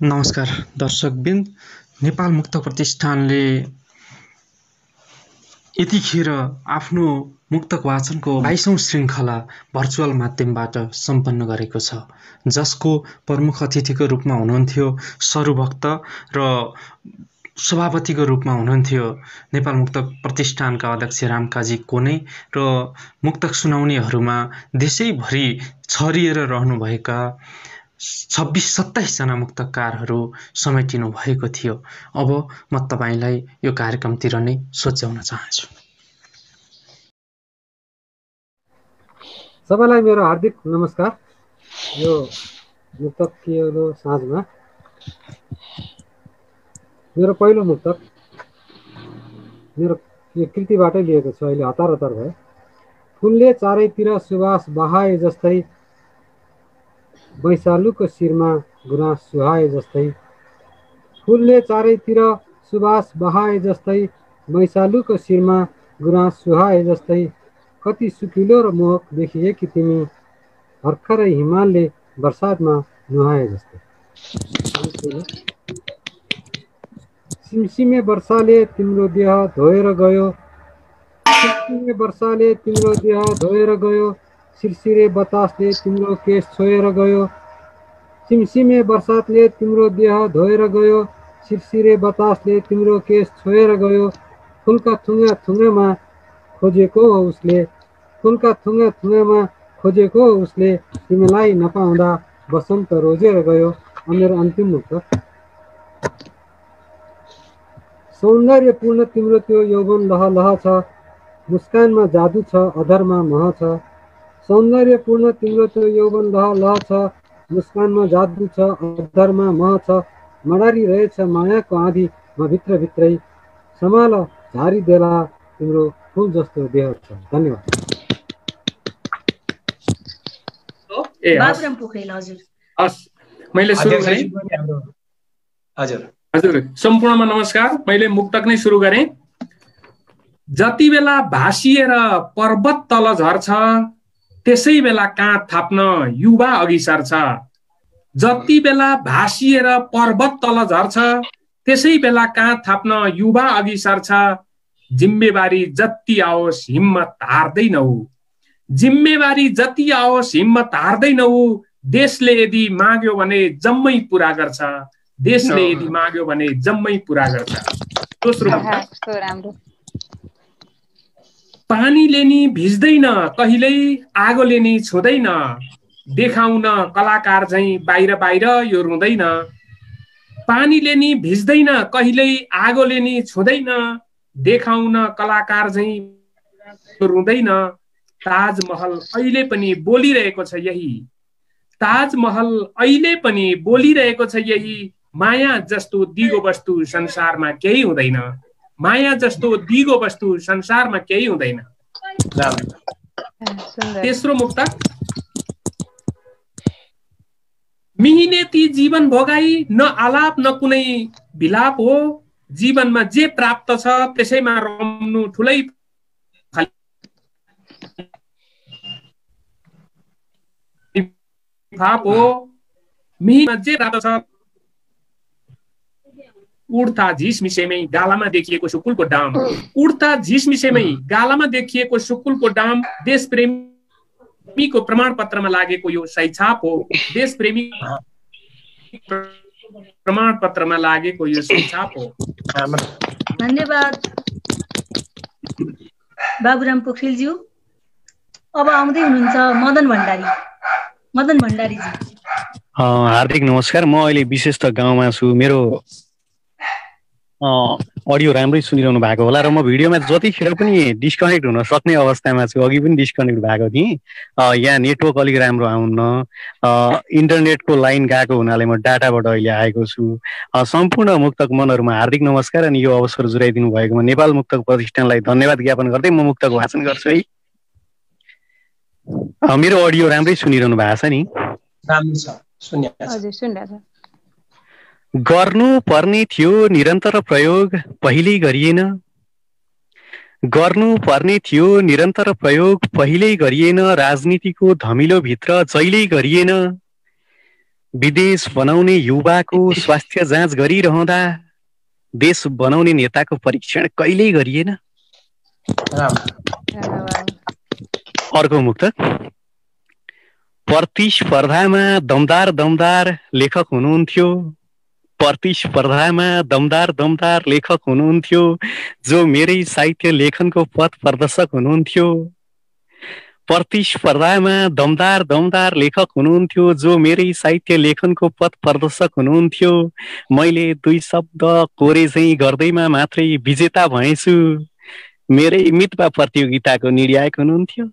नमस्कार दर्शकबिन, नेपाल मुक्त प्रतिष्ठानले यतिखेर आफ्नो मुक्तक वाचनको 22औं श्रृङ्खला भर्चुअल माध्यमबाट सम्पन्न गरेको छ, जसको प्रमुख अतिथिको रूपमा हुनुहुन्थ्यो सरुभक्त र सभापतिको रूपमा हुनुहुन्थ्यो नेपाल मुक्तक प्रतिष्ठानका अध्यक्ष रामकाजी कोने र मुक्तक सुनाउनेहरूमा देशैभरि छरिएर रहनुभएका 26-27 जना मुक्तकारहरू समेटिनु भएको थियो। अब म तपाईलाई यो कार्यक्रमतिर नै सोच्याउन चाहन्छु। सबैलाई मेरो हार्दिक नमस्कार। यो मुक्तकीय साँझमा मेरो पहिलो मुक्तक मेरो यो कृतिबाटै लिएको छु। अहिले हतार हतार भयो। फुलले चारैतिर सुवास बहाए जस्तै, वैशालुको शिरमा गुनास सुहाए जस्तै। फुलले चारैतिर सुवास बहाए जस्तै, वैशालुको शिरमा गुनास सुहाए जस्तै। कति सुकिलो र मोहक देखिए कि तिमी, भर्खरै हिमालले बरसातमा नुहाए जस्तै। सिमसिमे वर्षाले तिम्रो देह धोएर गयो, सिमसिमे वर्षाले तिम्रो देह धोएर गयो। सिरसिरे बतासले तिम्रो केश छोएर गयो, सिमसिमे बरसातले तिम्रो देह धोएर गयो। सिरसिरे बतासले तिम्रो केश छोएर गयो। फुलका थुङ्गा थुङ्गामा खोजेको हो उसले, फुलका थुङ्गा थुङ्गामा खोजेको हो उसले। तिमीलाई नपाउँदा बसन्त रोजेर गयो। मेरो अन्तिम मुक्तक। सौन्दर्यपूर्ण तिम्रो त्यो यौवन लह लह छ, मुस्कानमा जादु छ, अधरमा मह छ। सौन्दर्यपूर्ण तिम्रो त्यो यौवन लह लह छ, मुस्कानमा जादु छ, अधरमा मह छ। मडारी रहेछ मायाको आँधी म भित्र भित्रै, समाल झारी देला तिम्रो फुल जस्तो देह छ। धन्यवाद। बाबुराम पोखरेल हजुर। मैले सुरु गरेँ। हजुर सम्पूर्णमा नमस्कार। मैले मुक्तक नै सुरु गरेँ। जति बेला भासिएर पर्वत तल झर्छ, त्यसै बेला काँध थाप्न युवा अघि सर्छ। जति बेला भासिएर पर्वत तल झर्छ, त्यसै बेला काँध थाप्न युवा अघि सर्छ। जिम्मेवारी जति आओस् हिम्मत हार्दैनौ, जिम्मेवारी जति आओस् हिम्मत हार्दैनौ। देशले यदि माग्यो भने जम्मै पुरा गर्छ, देशले यदि माग्यो भने जम्मै पुरा गर्छ। दोस्रो, पानीले नि भिज्दैन कहिल्यै, आगोले नि छुँदैन। देखाउन कलाकार झैं बाहिर बाहिर यो रुँदैन। पानीले नि भिज्दैन कहिल्यै, आगोले नि छुँदैन। देखाउन कलाकार झैं यो रुँदैन। ताजमहल अहिले पनि बोलिरहेको छ यही, ताजमहल अहिले पनि बोलिरहेको छ यही। माया जस्तो दिगो वस्तु संसारमा केही हुँदैन, माया जस्तो दिगो वस्तु संसारमा केही हुँदैन। तेस्रो मुक्तक। मिहिनेती जीवन भोगाई न आलाप न कुनै विलाप हो। जीवनमा जे प्राप्त छ त्यसैमा रम्नु ठुलै फाप हो। मिहिनमा जे प्राप्त छ, उड्ता झिसमिसेमै गालामा देखिएको सुकुलको डाम, उड्ता झिसमिसेमै गालामा देखिएको सुकुलको डाम। देशप्रेमीको प्रमाणपत्रमा लागेको यो सही छाप हो, देशप्रेमी प्रमाणपत्रमा लागेको यो सही छाप हो। धन्यवाद बाबुराम पोखरेलज्यू। अब आउँदै हुनुहुन्छ मदन भण्डारी। मदन भण्डारीजी हार्दिक नमस्कार। म अहिले विशेष त गाउँमा छु। मेरो अडियो राम्रै सुनिरहनु भएको होला र म भिडियोमा जतिखेर पनि डिस्कनेक्ट हुन सक्ने अवस्थामा छु। अघि पनि डिस्कनेक्ट भएको थिएँ। यहाँ नेटवर्क अलिक राम्रो आउन्न, इन्टरनेटको लाइन गएको हुनाले म डाटाबाट अहिले आएको छु। सम्पूर्ण मुक्तक मनहरूमा हार्दिक नमस्कार अनि यो अवसर जुराइदिनु भएकोमा नेपाल मुक्तक प्रतिष्ठानलाई धन्यवाद ज्ञापन गर्दै म मुक्तक वाचन गर्छु है। मेरो अडियो राम्रै सुनिरहनु भएको छ नि? गर्नु पर्ने थियो निरन्तर प्रयोग पहिल्यै गरिएन, गर्नु पर्ने थियो निरन्तर प्रयोग पहिल्यै गरिएन। राजनीतिको धमिलो भित्र जहिल्यै गरिएन, विदेश बनाउने युवाको स्वास्थ्य जाँच गरिरहँदा देश बनाउने नेताको परीक्षण कहिल्यै गरिएन। अर्को मुक्तक। प्रतिस्पर्धामा दमदार लेखक हुनुहुन्थ्यो। प्रतिस्पर्धामा दमदार लेखक हुनुहुन्थ्यो जो मेरै साहित्य लेखनको पथ प्रदर्शक हुनुहुन्थ्यो। प्रतिस्पर्धामा दमदार लेखक हुनुहुन्थ्यो जो मेरै साहित्य लेखनको पथ प्रदर्शक हुनुहुन्थ्यो। मैले 2 शब्द कोरे चाहिँ गर्दैमा मात्रै विजेता भएछु। मेरै मितवा प्रतियोगिताको निर्णायक हुनुहुन्थ्यो।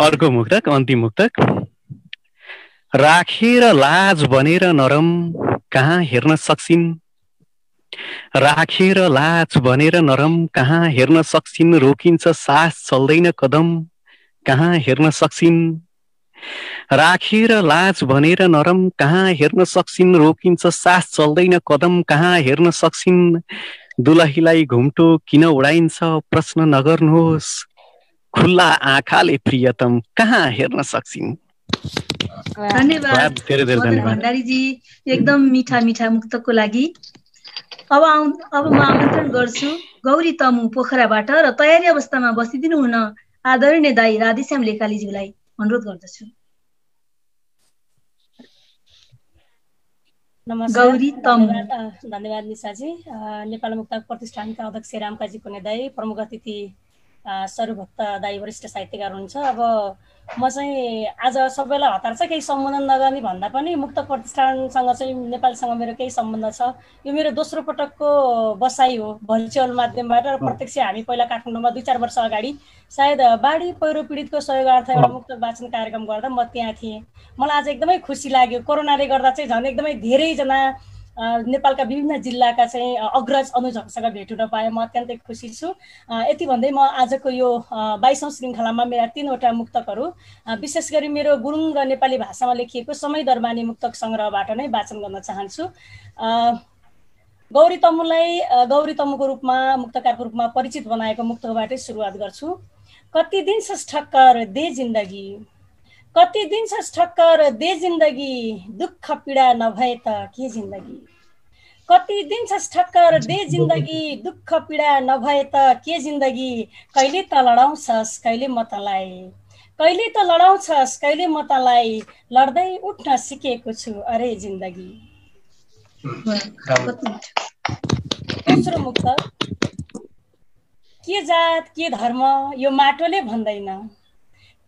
अर्को मुक्तक, अन्तिम मुक्तक। राखेर लाज बनेर नरम कहाँ हेर्न सक्छिन्। राखेर लाज बनेर नरम कहाँ हेर्न सक्छिन्। रोकिन्छ सास चल्दैन कदम कहाँ हेर्न सक्छिन्। राखेर लाज भनेर नरम कहाँ हेर्न सक्छिन्। रोकिन्छ सास चल्दैन कदम कहाँ हेर्न सक्छिन्। दुलहीलाई घुम्टो किन उडाइन्छ प्रश्न नगर्नुहोस्। खुल्ला आँखाले प्रियतम कहाँ हेर्न सक्छिन्। धन्यवाद मदन भण्डारीजी, एकदम मिठा मिठा मुक्तको लागि। अब म आमन्त्रण गर्छु गौरी तमु पोखराबाट र तयारी अवस्थामा बसिदिनु हुन आदरणीय दाई राधेश्याम लेकालीज्यूलाई अनुरोध गर्दछु। नमस्कार। गौरी तमु। धन्यवाद निशाजी। नेपाल मुक्तक प्रतिष्ठानका अध्यक्ष रामकाजी कुने प्रमुख अतिथि सरूभक्त दाई वरिष्ठ साहित्यकार हुनुहुन्छ। अब म चाहिँ आज सबैलाई हतार चाहिँ केही सम्बोधन नगर्ने भन्दा पनि मुक्तक प्रतिष्ठानसँग चाहिँ नेपालसँग मेरो केही सम्बन्ध छ। यो मेरो दोस्रो पटकको बसाइ हो भर्चुअल माध्यमबाट। र प्रत्यक्ष हामी पहिला काठमाडौँमा 2-4 वर्ष अगाडि सायद बाढी पहिरो पीडितको सहयोगार्थ एउटा मुक्तक वाचन कार्यक्रम गर्दा म त्यहाँ थिएँ। मलाई आज एकदमै खुसी लाग्यो। कोरोनाले गर्दा चाहिँ झन् एकदमै धेरैजना नेपालका विभिन्न जिल्लाका चाहिँ अग्रज अनुजहरूसँग भेट हुन पाएँ। म अत्यन्तै खुसी छु। यति भन्दै म आजको यो 22औं श्रृङ्खलामा मेरा 3वटा मुक्तकहरू विशेष गरी मेरो गुरुङ र नेपाली भाषामा लेखिएको समय दरबानी मुक्तक सङ्ग्रहबाट नै वाचन गर्न चाहन्छु। गौरी तमुको रूपमा मुक्तकारको रूपमा परिचित बनाएको मुक्तकबाटै सुरुवात गर्छु। कति दिन्छस् ठक्कर दे जिन्दगी, कति दिन्छस् ठक्कर दे जिन्दगी, दुःख पीडा नभए त के जिन्दगी। कति दिन्छस् ठक्कर दे जिन्दगी, दुःख पीडा नभए त के जिन्दगी। कहिले त लडाउँछस् कहिले म तँलाई, कहिले त लडाउँछस् कहिले म तँलाई, लड्दै उठ्न सिकेको छु अरे जिन्दगी। दोस्रो मुक्तक। के जात के धर्म यो माटोले भन्दैन,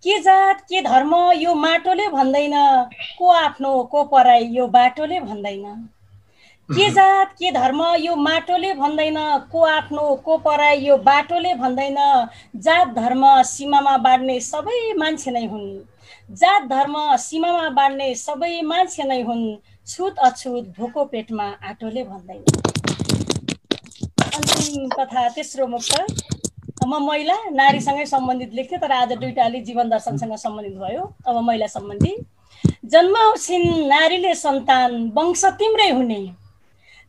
के जात के धर्म यो माटोले भन्दैन, को आफ्नो को पराई यो बाटोले भन्दैन। के जात के धर्म यो माटोले भन्दैन, को आफ्नो को पराई यो बाटोले भन्दैन। जात धर्म सीमामा बाड्ने सबै मान्छे नै हुन्, जात धर्म सीमामा बाड्ने सबै मान्छे नै हुन्, छुत अछुत भोको पेटमा आटोले भन्दैन। अन्तिम कथा तेस्रो मुक्तक। म महिला नारीसँगै सम्बन्धित लेख्थेँ तर आज दुईटा अलि जीवन दर्शनसँग सम्बन्धित भयो। अब महिला सम्बन्धी। जन्माउँछिन् नारीले सन्तान वंश तिम्रै हुने,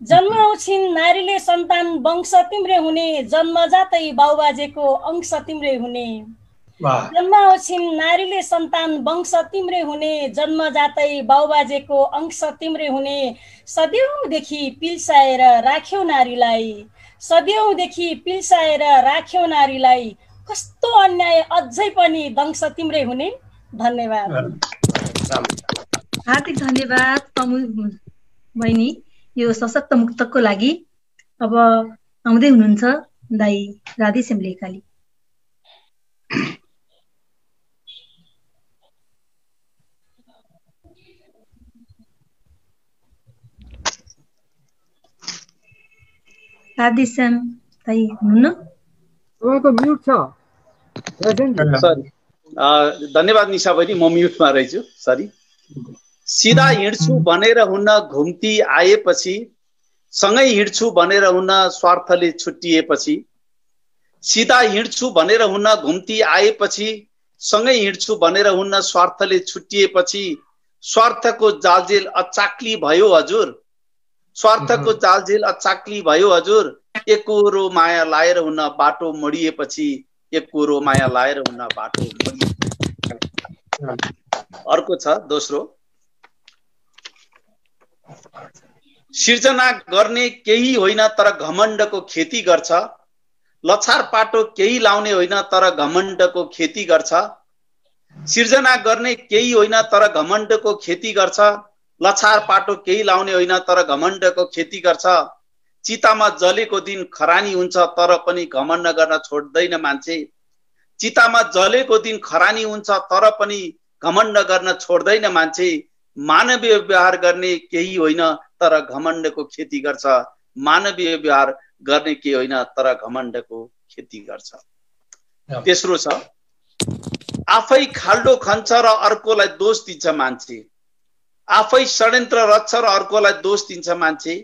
जन्माउँछिन् नारीले सन्तान वंश तिम्रै हुने, जन्मजातै बाउबाजेको अंश तिम्रै हुने। जन्माउँछिन् नारीले सन्तान वंश तिम्रै हुने, जन्मजातै बाउबाजेको अंश तिम्रै हुने। सदियौँदेखि पिल्साएर राख्यौ नारीलाई, सदियौँदेखि पिल्साएर राख्यौ नारीलाई, कस्तो अन्याय अझै पनि वंश तिम्रै हुने। धन्यवाद। हार्दिक धन्यवाद तमु बहिनी यो सशक्त मुक्तकको लागि। अब आउँदै हुनुहुन्छ दाई राधेश्याम लेकाली। राधेश्याम दाई हुनुहुन्न? तपाईँको म्युट छ। धन्यवाद निशा बहिनी, म म्युटमा रहेछु, सरी। सिधा हिँड्छु भनेर हुन घुम्ती आएपछि, सँगै हिँड्छु भनेर हुन स्वार्थले छुट्टिएपछि। सिधा हिँड्छु भनेर हुन घुम्ती आएपछि, सँगै हिँड्छु भनेर हुन स्वार्थले छुट्टिएपछि। स्वार्थको जालझेल अचाक्ली भयो हजुर, स्वार्थको जालझेल अचाक्ली भयो हजुर। एकोरो माया लाएर हुन बाटो मोडिएपछि, एकोरो माया लाएर हुन बाटो मोडिएपछि। अर्को छ दोस्रो, सिर्जना गर्ने केही होइन तर घमण्डको खेती गर्छ, लछार पाटो केही लाउने होइन तर घमण्डको खेती गर्छ। सिर्जना गर्ने केही होइन तर घमण्डको खेती गर्छ, लछार पाटो केही लाउने होइन तर घमण्डको खेती गर्छ। चितामा जलेको दिन खरानी हुन्छ तर पनि घमण्ड गर्न छोड्दैन मान्छे। चितामा जलेको दिन खरानी हुन्छ तर पनि घमण्ड गर्न छोड्दैन मान्छे। मानवीय व्यवहार गर्ने केही होइन तर घमण्डको खेती गर्छ, मानवीय व्यवहार गर्ने केही होइन तर घमण्डको खेती गर्छ। तेस्रो छ, आफै खाल्डो खन्छ र अर्कोलाई दोष दिन्छ मान्छे। आफै षड्यन्त्र रच्छ र अर्कोलाई दोष दिन्छ मान्छे।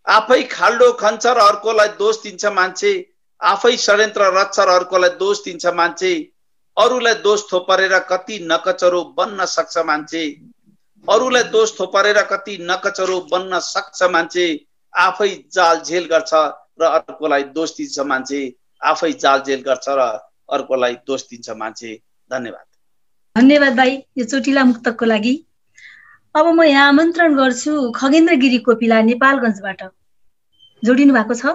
आफै खाल्डो खन्छ र अर्कोलाई दोष दिन्छ मान्छे। आफै षड्यन्त्र रच्छ र अर्कोलाई दोष दिन्छ मान्छे। अरूलाई दोष थोपरेर कति नकचरो बन्न सक्छ मान्छे। अरूलाई दोष थोपरेर कति नकचरो बन्न सक्छ मान्छे। आफै जाल झेल गर्छ र अर्कोलाई दोष दिन्छ मान्छे। आफै जाल झेल गर्छ र अर्कोलाई दोष दिन्छ मान्छे। धन्यवाद। धन्यवाद भाइ यो चोटिला मुक्तकको लागि। अब म यहाँ आमन्त्रण गर्छु खगेन्द्र गिरी कोपिला नेपालगञ्जबाट। जोडिनु भएको छ?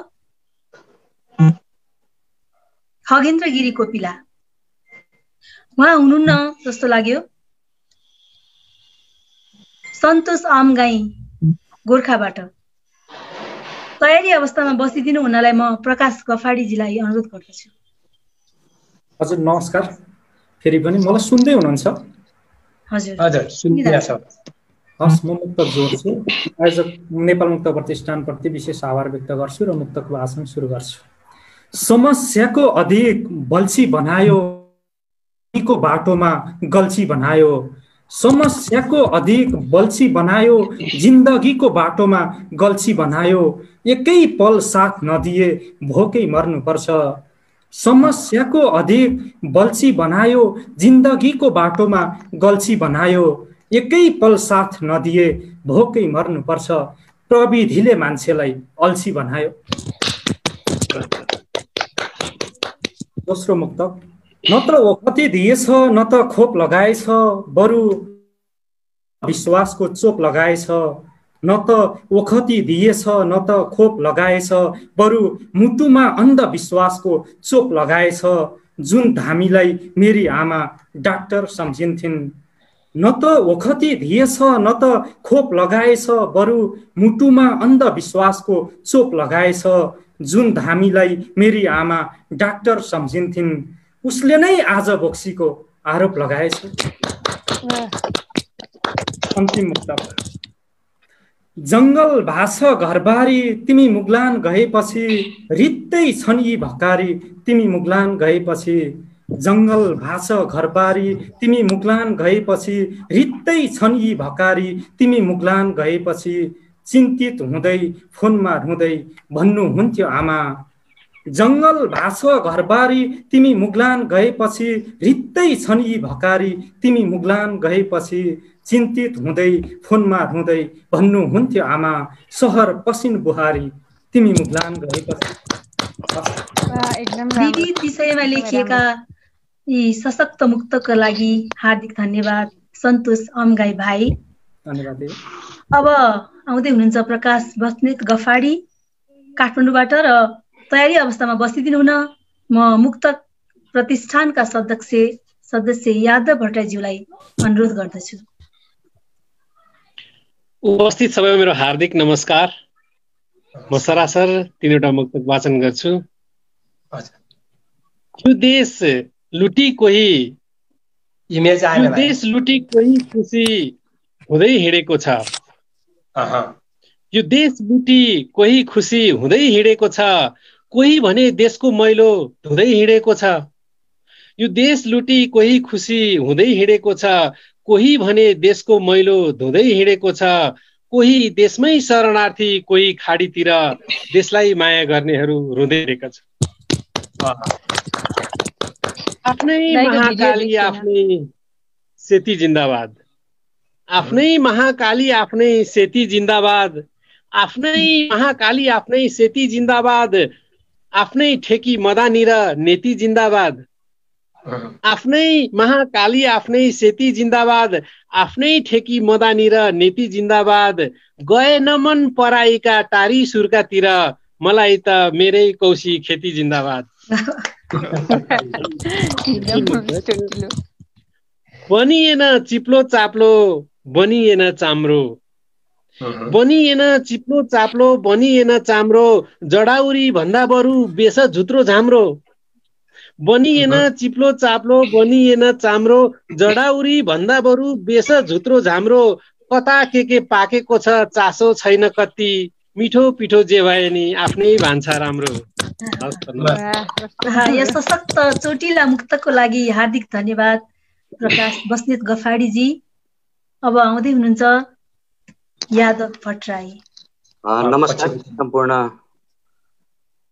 खगेन्द्र गिरी कोपिला उहाँ हुनुहुन्न जस्तो लाग्यो। सन्तोष आमगाई गोर्खाबाट तयारी अवस्थामा बसिदिनु हुनलाई म प्रकाश गफाडीजीलाई अनुरोध गर्दछु। हजुर नमस्कार। फेरि पनि मलाई सुन्दै हुनुहुन्छ? हजुर हजुर सुनिरहेछ। हस्, म मुक्तक जोड्छु। आयोजक नेपाल मुक्त प्रतिष्ठानप्रति विशेष आभार व्यक्त गर्छु र मुक्तक वाचन सुरु गर्छु। समस्याको अधिक बल्छी बनायो, को बाटोमा गल्छी बनायो। समस्याको अधिक बल्छी बनायो, जिन्दगीको बाटोमा गल्छी बनायो। एकै पल साथ नदिए भोकै मर्नुपर्छ। समस्याको अधिक बल्छी बनायो, जिन्दगीको बाटोमा गल्छी बनायो। एकै पल साथ नदिए भोकै मर्नुपर्छ। प्रविधिले मान्छेलाई अल्छी बनायो। दोस्रो मुक्तक, न त ओखती दिएछ न त खोप लगाएछ, बरु विश्वासको चोप लगाएछ। न त ओखती दिएछ न त खोप लगाएछ, बरु मुटुमा अन्धविश्वासको चोप लगाएछ। जुन धामीलाई मेरी आमा डाक्टर सम्झिन्थिन्। न त ओखती दिएछ न त खोप लगाएछ, बरु मुटुमा अन्धविश्वासको चोप लगाएछ। जुन धामीलाई मेरी आमा डाक्टर सम्झिन्थिन्, उसले नै आज बोक्सीको आरोप लगाएछ। अन्तिम मुक्तक, जङ्गल भाष घरबारी तिमी मुगलान गएपछि, रित्तै छन् यी भकारी तिमी मुगलान गएपछि। जङ्गल भाष घरबारी तिमी मुगलान गएपछि, रित्तै छन् यी भकारी तिमी मुगलान गएपछि। चिन्तित हुँदै फोनमा रुँदै भन्नुहुन्थ्यो आमा। जङ्गल भाष घरबारी तिमी मुगलान गएपछि, रित्तै छन् यी भकारी तिमी मुगलान गएपछि। चिन्तित हुँदै फोनमा रुँदै भन्नुहुन्थ्यो आमा। सहर पसिन बुहारी तिमी मुगलान गएपछि। विविध विषयमा लेखिएका यी सशक्त मुक्तका लागि हार्दिक धन्यवाद सन्तोष अमगाई भाइ। धन्यवाद। अब आउँदै हुनुहुन्छ प्रकाश बस्नेत गफाडी काठमाडौँबाट र तयारी अवस्थामा बसिदिनु हुन म मुक्तक प्रतिष्ठानका सदस्य यादव भट्टराईज्यूलाई अनुरोध गर्दछु। उपस्थित सबैमा मेरो हार्दिक नमस्कार। म सरासर 3वटा मुक्तक वाचन गर्छु। यो देश लुटी कोही खुसी हुँदै हिँडेको छ। यो देश लुटी कोही खुसी हुँदै हिँडेको छ, कोही भने देशको मैलो धुँदै हिँडेको छ। यो देश लुटी कोही खुसी हुँदै हिँडेको छ, कोही भने देशको मैलो धुँदै हिँडेको छ। कोही देशमै शरणार्थी, कोही खाडीतिर देशलाई माया गर्नेहरू रुँदै हिँडेका छ। आफ्नै महाकाली आफ्नै सेती जिन्दाबाद। आफ्नै महाकाली आफ्नै सेती जिन्दाबाद। आफ्नै महाकाली आफ्नै सेती जिन्दाबाद। आफ्नै ठेकी मदानी र नेती जिन्दाबाद। आफ्नै महाकाली आफ्नै सेती जिन्दाबाद, आफ्नै ठेकी मदानी र नेती जिन्दाबाद, गए नमन पराईका टारी सुर्कातिर, मलाई त मेरै कौशी खेती जिन्दाबाद। बनिएन चिप्लो चाप्लो बनिएन चाम्रो, बनिएन चिप्लो चाप्लो बनिएन चाम्रो, जडाउरी भन्दा बरु बेस झुत्रो झाम्रो। बनिएन चिप्लो चाप्लो बनिएन चाम्रो, जडाउरी भन्दा बरु बेस झुत्रो झाम्रो। कता के पाकेको छ चासो छैन कति, मिठो पिठो जे भए नि आफ्नै भान्सा राम्रो। यस सशक्त चोटिला मुक्तको लागि हार्दिक धन्यवाद प्रकाश बस्नेत गफाडीजी। अब आउँदै हुनुहुन्छ यादव भट्टराई। नमस्कार सम्पूर्ण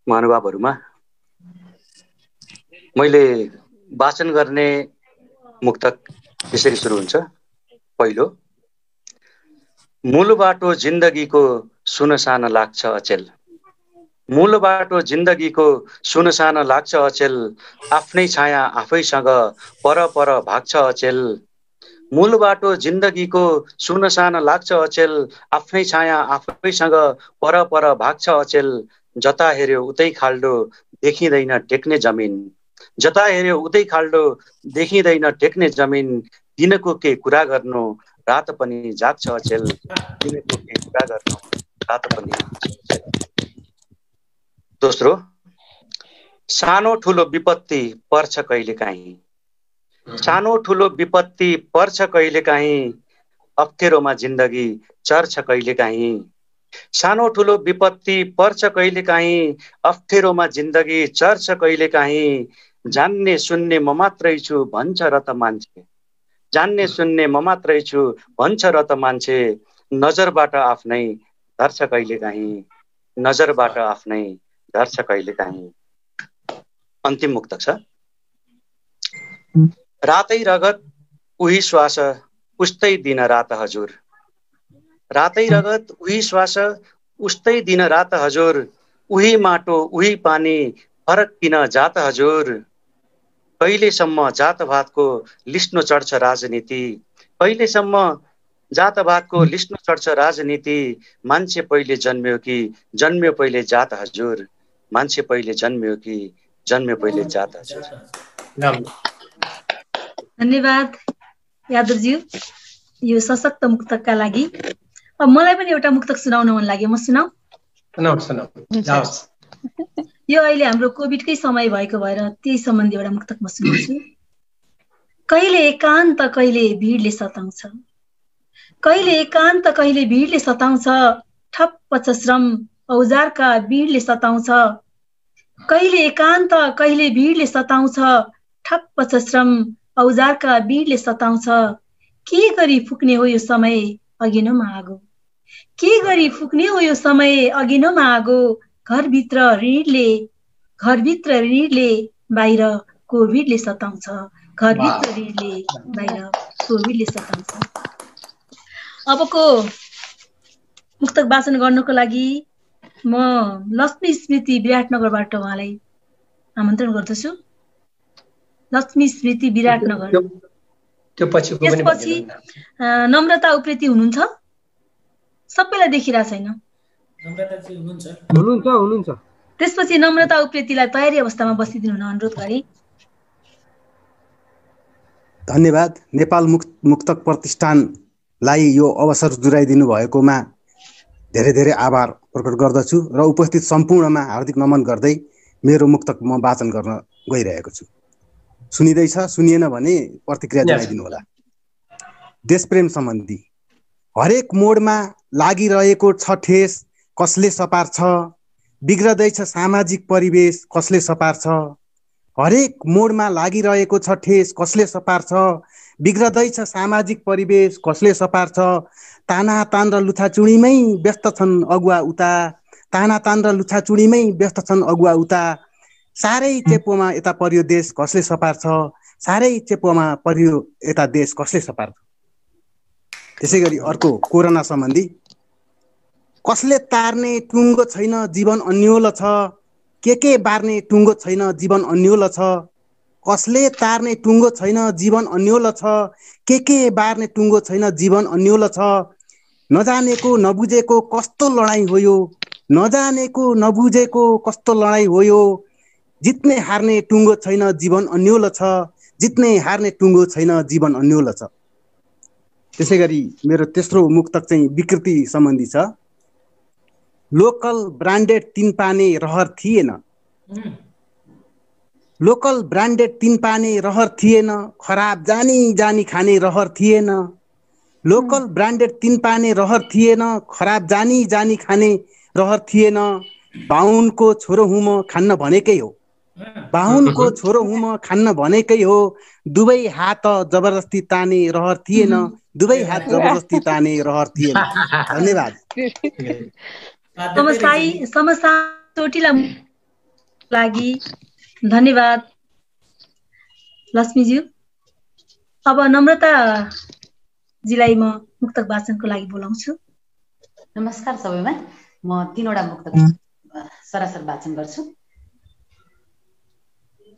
महानुभावहरुमा। मैले वाचन गर्ने मुक्तक यसरी सुरु हुन्छ। पहिलो, मूल बाटो जिन्दगीको सुनसान लाग्छ अचेल, मूल बाटो जिन्दगीको सुनसान लाग्छ अचेल, आफ्नै छाया आफैसँग पर पर भाग्छ अचेल। मूल बाटो जिन्दगीको सुनसान लाग्छ अचेल, आफ्नै छाया आफैसँग पर पर भाग्छ अचेल। जता हेर्यो उतै खाल्डो देखिँदैन टेक्ने जमिन, जता हेर्यो उतै खाल्डो देखिँदैन टेक्ने जमिन। दिनको के कुरा गर्नु रात पनि जाग्छ अचेल, दिनको के कुरा गर्नु रात पनि जाग्छ अचेल। दोस्रो, सानो ठुलो विपत्ति पर्छ कहिलेकाहीँ, सानो ठुलो विपत्ति पर्छ कहिलेकाहीँ, अप्ठ्यारोमा जिन्दगी चर्छ कहिलेकाहीँ। सानो ठुलो विपत्ति पर्छ कहिलेकाहीँ, अप्ठ्यारोमा जिन्दगी चर्छ कहिलेकाहीँ। जान्ने सुन्ने म मात्रै छु भन्छ र त मान्छे, जान्ने सुन्ने म मात्रै छु भन्छ र त मान्छे। नजरबाट आफ्नै धर्छ कहिलेकाहीँ, नजरबाट आफ्नै धर्छ कहिलेकाहीँ। अन्तिम मुक्तक छ। रातै रगत उही श्वास उस्तै दिन रात हजुर, रातै रगत उही श्वास उस्तै दिन रात हजुर। उही माटो उही पानी फरक किन जात हजुर। कहिलेसम्म जातभातको लिस्नो चढ्छ राजनीति, कहिलेसम्म जातभातको लिस्नो चढ्छ राजनीति। मान्छे पहिले जन्म्यो कि जन्म्यो पहिले जात हजुर, मान्छे पहिले जन्म्यो कि जन्म्यो पहिले जात हजुर। धन्यवाद यादवज्यू यो सशक्त मुक्तकका लागि। अब मलाई पनि एउटा मुक्तक सुनाउन मन लाग्यो, म सुनाऊ? यो अहिले हाम्रो कोभिडकै समय भएको भएर त्यही सम्बन्धी एउटा मुक्तक म सुनाउँछु। कहिले एकान्त कहिले भिडले सताउँछ, कहिले एकान्त कहिले भिडले सताउँछ। ठप्प छ श्रम औजारका भिडले सताउँछ, कहिले एकान्त कहिले भिडले सताउँछ। ठप्प छ श्रम औजारका भिडले सताउँछ। के गरी फुक्ने हो यो समय अघिनोमा आगो, के गरी फुक्ने हो यो समय अघिनोमा आगो। घरभित्र ऋणले बाहिर कोभिडले सताउँछ, घरभित्र ऋणले बाहिर कोभिडले सताउँछ। अबको मुक्तक वाचन गर्नको लागि म लक्ष्मी स्मृति विराटनगरबाट उहाँलाई आमन्त्रण गर्दछु। लक्ष्मी स्मृति विराटनगर। त्यसपछि नम्रता उप्रेती हुनुहुन्छ, सबैलाई देखिरहेको छैन। हुनुहुन्छ। त्यसपछि नम्रता उप्रेतीलाई तयारी अवस्थामा बसिदिनु हुन अनुरोध गरे। धन्यवाद। नेपाल मुक्तक प्रतिष्ठानलाई यो अवसर जुराइदिनु भएकोमा धेरै धेरै आभार प्रकट गर्दछु र उपस्थित सम्पूर्णमा हार्दिक नमन गर्दै मेरो मुक्तक म वाचन गर्न गइरहेको छु। सुनिँदैछ? सुनिएन भने प्रतिक्रिया जनाइदिनु होला। देशप्रेम सम्बन्धी हरेक मोडमा लागिरहेको छ ठेस कसले सपार्छ, बिग्रदैछ सामाजिक परिवेश कसले सपार्छ। हरेक मोडमा लागिरहेको छ ठेस कसले सपार्छ, बिग्रदैछ सामाजिक परिवेश कसले सपार्छ। तानातान र लुछाचुडीमै व्यस्त छन् अगुवा उता, तानातान र लुछाचुडीमै व्यस्त छन् अगुवा उता। साह्रै चेपोमा यता पर्यो देश कसले सपार्छ, साह्रै चेपोमा पर्यो यता देश कसले सपार्छ। त्यसै गरी अर्को कोरोना सम्बन्धी कसले तार्ने टुङ्गो छैन जीवन अन्योल छ, के बार्ने टुङ्गो छैन जीवन अन्योल छ। कसले तार्ने टुङ्गो छैन जीवन अन्योल छ, के बार्ने टुङ्गो छैन जीवन अन्योल छ। नजानेको नबुझेको कस्तो लडाईँ हो यो, नजानेको नबुझेको कस्तो लडाईँ हो यो। जित्ने हार्ने टुङ्गो छैन जीवन अन्योल छ, जित्ने हार्ने टुङ्गो छैन जीवन अन्योल छ। त्यसै गरी मेरो तेस्रो मुक्तक चाहिँ विकृति सम्बन्धी छ। लोकल ब्रान्डेड तीन पाने रहर थिएन, लोकल ब्रान्डेड तीन पाने रहर थिएन, खराब जानी जानी खाने रहर थिएन। लोकल ब्रान्डेड तीन पाने रहर थिएन, खराब जानी जानी खाने रहर थिएन। बाहुनको छोरो हुँ म खान्न भनेकै हो, बाहुनको छोरो हुँ म खान्न भनेकै हो। दुवै हात जबरजस्ती ताने रहर थिएन, दुवै हात जबरजस्ती ताने रहर थिएन। धन्यवाद। समस्या चोटिला लागि धन्यवाद लक्ष्मीज्यू। अब नम्रताजीलाई म मुक्तक वाचनको लागि बोलाउँछु। नमस्कार सबैमा। म 3वटा मुक्तक सरासर वाचन गर्छु।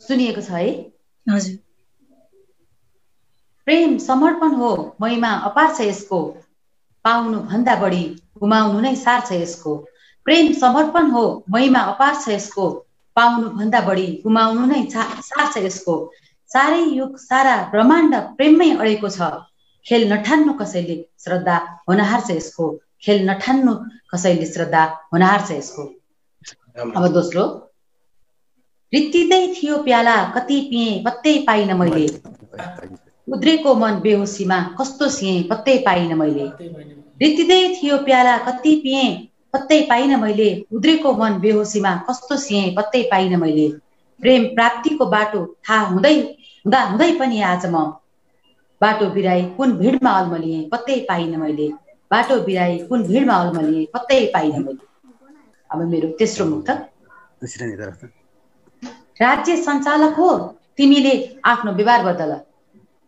सुनिएको छ है? हजुर। प्रेम समर्पण हो, महिमा अपार छ यसको, पाउनु भन्दा बढी गुमाउनु नै सार छ यसको। प्रेम समर्पण हो, महिमा अपार छ यसको, पाउनु भन्दा बढी गुमाउनु नै सार छ यसको। सारै युग सारा ब्रह्माण्ड प्रेममै अडेको छ, खेल नठान्नु कसैले श्रद्धा होनहार छ यसको, खेल नठान्नु कसैले श्रद्धा होनहार छ यसको। अब दोस्रो। रित्तिँदै थियो प्याला कति पिएँ पत्तै पाइन मैले, उद्रेको मन बेहोसीमा कस्तो सिएँ पत्तै पाइन मैले। रित्तिँदै थियो प्याला कति पिएँ पत्तै पाइन मैले, उद्रेको मन बेहोसीमा कस्तो सिएँ पत्तै पाइन मैले। प्रेम प्राप्तिको बाटो थाहा हुँदै पनि आज म बाटो बिराई कुन भिडमा अल्मलिएँ पत्तै पाइन मैले, बाटो बिराई कुन भिडमा अल्मलिएँ पत्तै पाइन मैले। अब मेरो तेस्रो मुक्तक। राज्य सञ्चालक हो तिमीले आफ्नो व्यवहार बदल,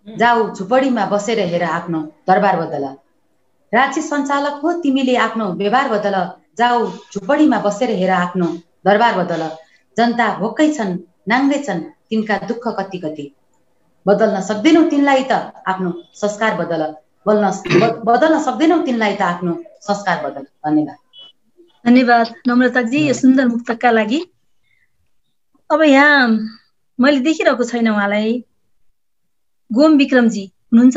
जाऊ झुपडीमा बसेर हेर आफ्नो दरबार बदल। राज्य सञ्चालक हो तिमीले आफ्नो व्यवहार बदल, जाऊ झुपडीमा बसेर हेर आफ्नो दरबार बदल। जनता भोकै छन् नाङ्गै छन् तिनका दुःख कति कति, बदल्न सक्दैनौ तिनलाई त आफ्नो संस्कार बदल, बदल्न सक्दैनौ तिनलाई त आफ्नो संस्कार बदल। धन्यवाद। धन्यवाद नम्रताजी यो सुन्दर मुक्तकका लागि। अब यहाँ मैले देखिरहेको छैन उहाँलाई। गोम विक्रमजी हुनुहुन्छ?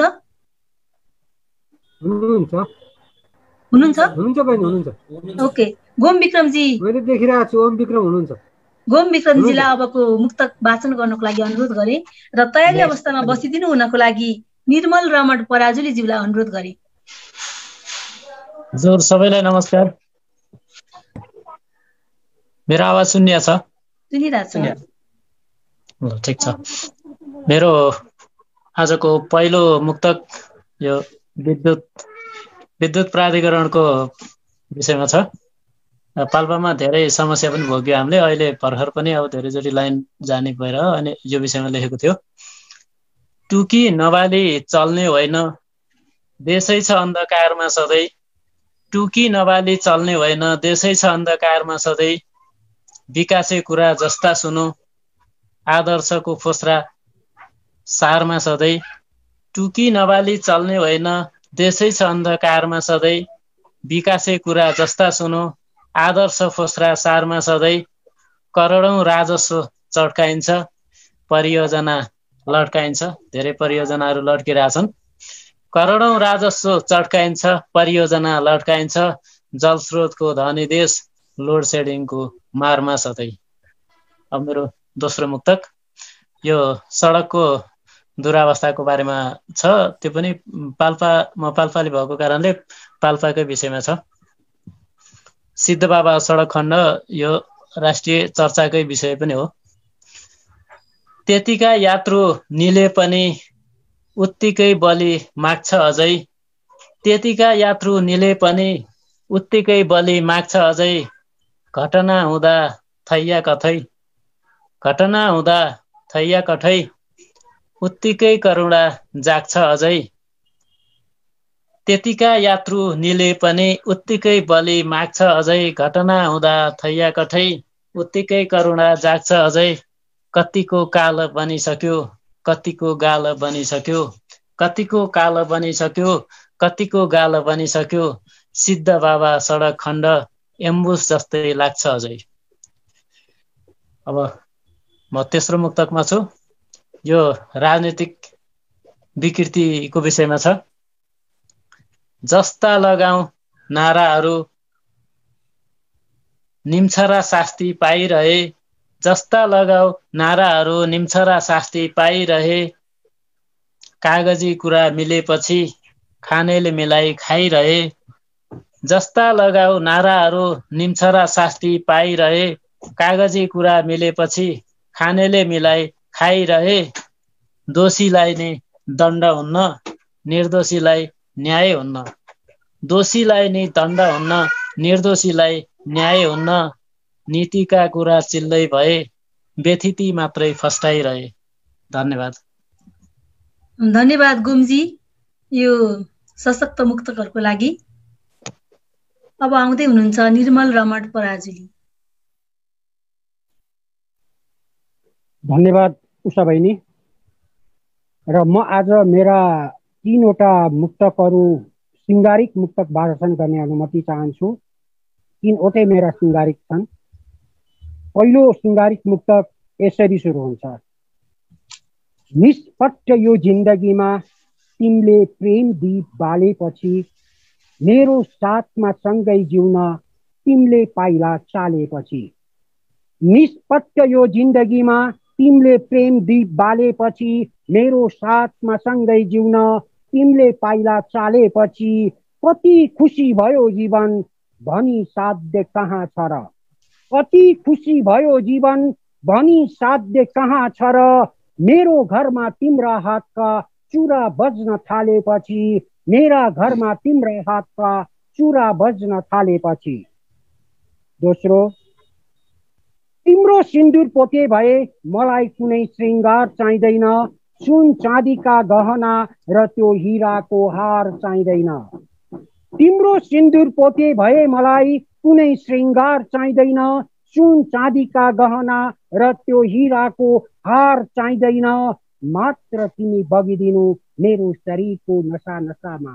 ओके, गोम विक्रमजी मैले देखिरहेको छु। ओम विक्रम हुनुहुन्छ? गोम विक्रमजीलाई अबको मुक्तक वाचन गर्नको लागि अनुरोध गरे र तयारी अवस्थामा बसिदिनु हुनको लागि निर्मल रमण पराजुलीज्यूलाई अनुरोध गरे। हजुर सबैलाई नमस्कार। मेरो आवाज सुनिया छ? सुनिरहेछ। ल ठिक छ। मेरो आजको पहिलो मुक्तक यो विद्युत प्राधिकरणको विषयमा छ। पाल्पामा धेरै समस्या पनि भोग्यो हामीले। अहिले भर्खर पनि अब धेरैचोटि लाइन जाने भएर अनि यो विषयमा लेखेको थियो। टुकी नबाली चल्ने होइन देशै छ अन्धकारमा सधैँ, टुकी नबाली चल्ने होइन देशै छ अन्धकारमा सधैँ। विकासे कुरा जस्ता सुनो आदर्शको फोस्रा सारमा सधैँ। टुकी नबाली चल्ने होइन देशै छ अन्धकारमा सधैँ। विकासे कुरा जस्ता सुनो आदर्श फोस्रा सारमा सधैँ। करोडौँ राजस्व चड्काइन्छ परियोजना लड्काइन्छ। धेरै परियोजनाहरू लड्किरहेछन्। करोडौँ राजस्व चड्काइन्छ परियोजना लड्काइन्छ। जलस्रोतको धनी देश लोड सेडिङको मारमा सधैँ। अब मेरो दोस्रो मुक्तक यो सडकको दुरावस्थाको बारेमा छ। त्यो पनि म पाल्पाली भएको कारणले पाल्पाकै विषयमा छ। सिद्धबाबा सडक खण्ड यो राष्ट्रिय चर्चाकै विषय पनि हो। त्यतिका यात्रु निले पनि उत्तिकै बलि माग्छ अझै। त्यतिका यात्रु निले पनि उत्तिकै बलि माग्छ अझै। घटना हुँदा थैया कथै, घटना हुँदा थैया कठै। उत्तिकै करुणा जाग्छ अझै। त्यतिका यात्रु निले पनि उत्तिकै बलि माग्छ अझै। घटना हुँदा थैया कठै उत्तिकै करुणा जाग्छ अझै। कतिको काल बनिसक्यो, कतिको गाल बनिसक्यो, कतिको काल बनिसक्यो, कतिको गाल बनिसक्यो, सिद्ध बाबा सडक खण्ड एम्बुस जस्तै लाग्छ अझै। अब म तेस्रो मुक्तकमा छु। यो राजनीतिक विकृतिको विषयमा छ। जस्ता लगाऊ नाराहरू निम्छरा शास्ति पाइरहे, जस्ता लगाऊ नाराहरू निम्छरा शास्ति पाइरहे, कागजी कुरा मिलेपछि खानेले मिलाई खाइरहे, जस्ता लगाऊ नाराहरू निम्छरा शास्ति पाइरहे, कागजी कुरा मिलेपछि खानेले मिलाई खाइरहे, दोषीलाई नै दण्ड हुन्न, निर्दोषीलाई न्याय हुन्न, दोषीलाई नै दण्ड हुन्न, निर्दोषीलाई न्याय हुन्न, नीतिका कुरा चिल्दै भए व्यथिति मात्रै फस्टाइरहे। धन्यवाद। धन्यवाद गुम्जी यो सशक्त मुक्तकहरूको लागि। अब आउँदै हुनुहुन्छ निर्मल रमण पराजुली। धन्यवाद उषा बहिनी। र म आज मेरा 3वटा मुक्तकहरू सिंगारिक मुक्तक वाचन गर्ने अनुमति चाहन्छु। 3वटै मेरा सिंगारिक छन्। पहिलो सिंगारिक मुक्तक यसरी सुरु हुन्छ। निष्पट्ट यो जिन्दगीमा तिमीले प्रेम दीप बालेपछि, मेरो साथमा सँगै जिउन तिमीले पाइला चालेपछि। निष्पट्ट यो जिन्दगीमा तिमीले प्रेम दीप बालेपछि, मेरो साथमा सँगै जिउन तिमीले पाइला चालेपछि, कति खुसी भयो जीवन भनी साध्य कहाँ छ र, कति खुसी भयो जीवन भनी साध्य कहाँ छ र, मेरो घरमा तिम्रा हातका चुरा बज्न थालेपछि, मेरा घरमा तिम्रा हातका चुरा बज्न थालेपछि। दोस्रो, तिम्रो सिन्दुर पोते भए मलाई कुनै श्रृङ्गार चाहिँदैन, सुन चाँदीका गहना र त्यो हिराको हार चाहिँदैन। तिम्रो सिन्दुर पोते भए मलाई कुनै श्रृङ्गार चाहिँदैन, सुन चाँदीका गहना र त्यो हिराको हार चाहिँदैन, मात्र तिमी बगिदिनु मेरो शरीरको नसा नसामा,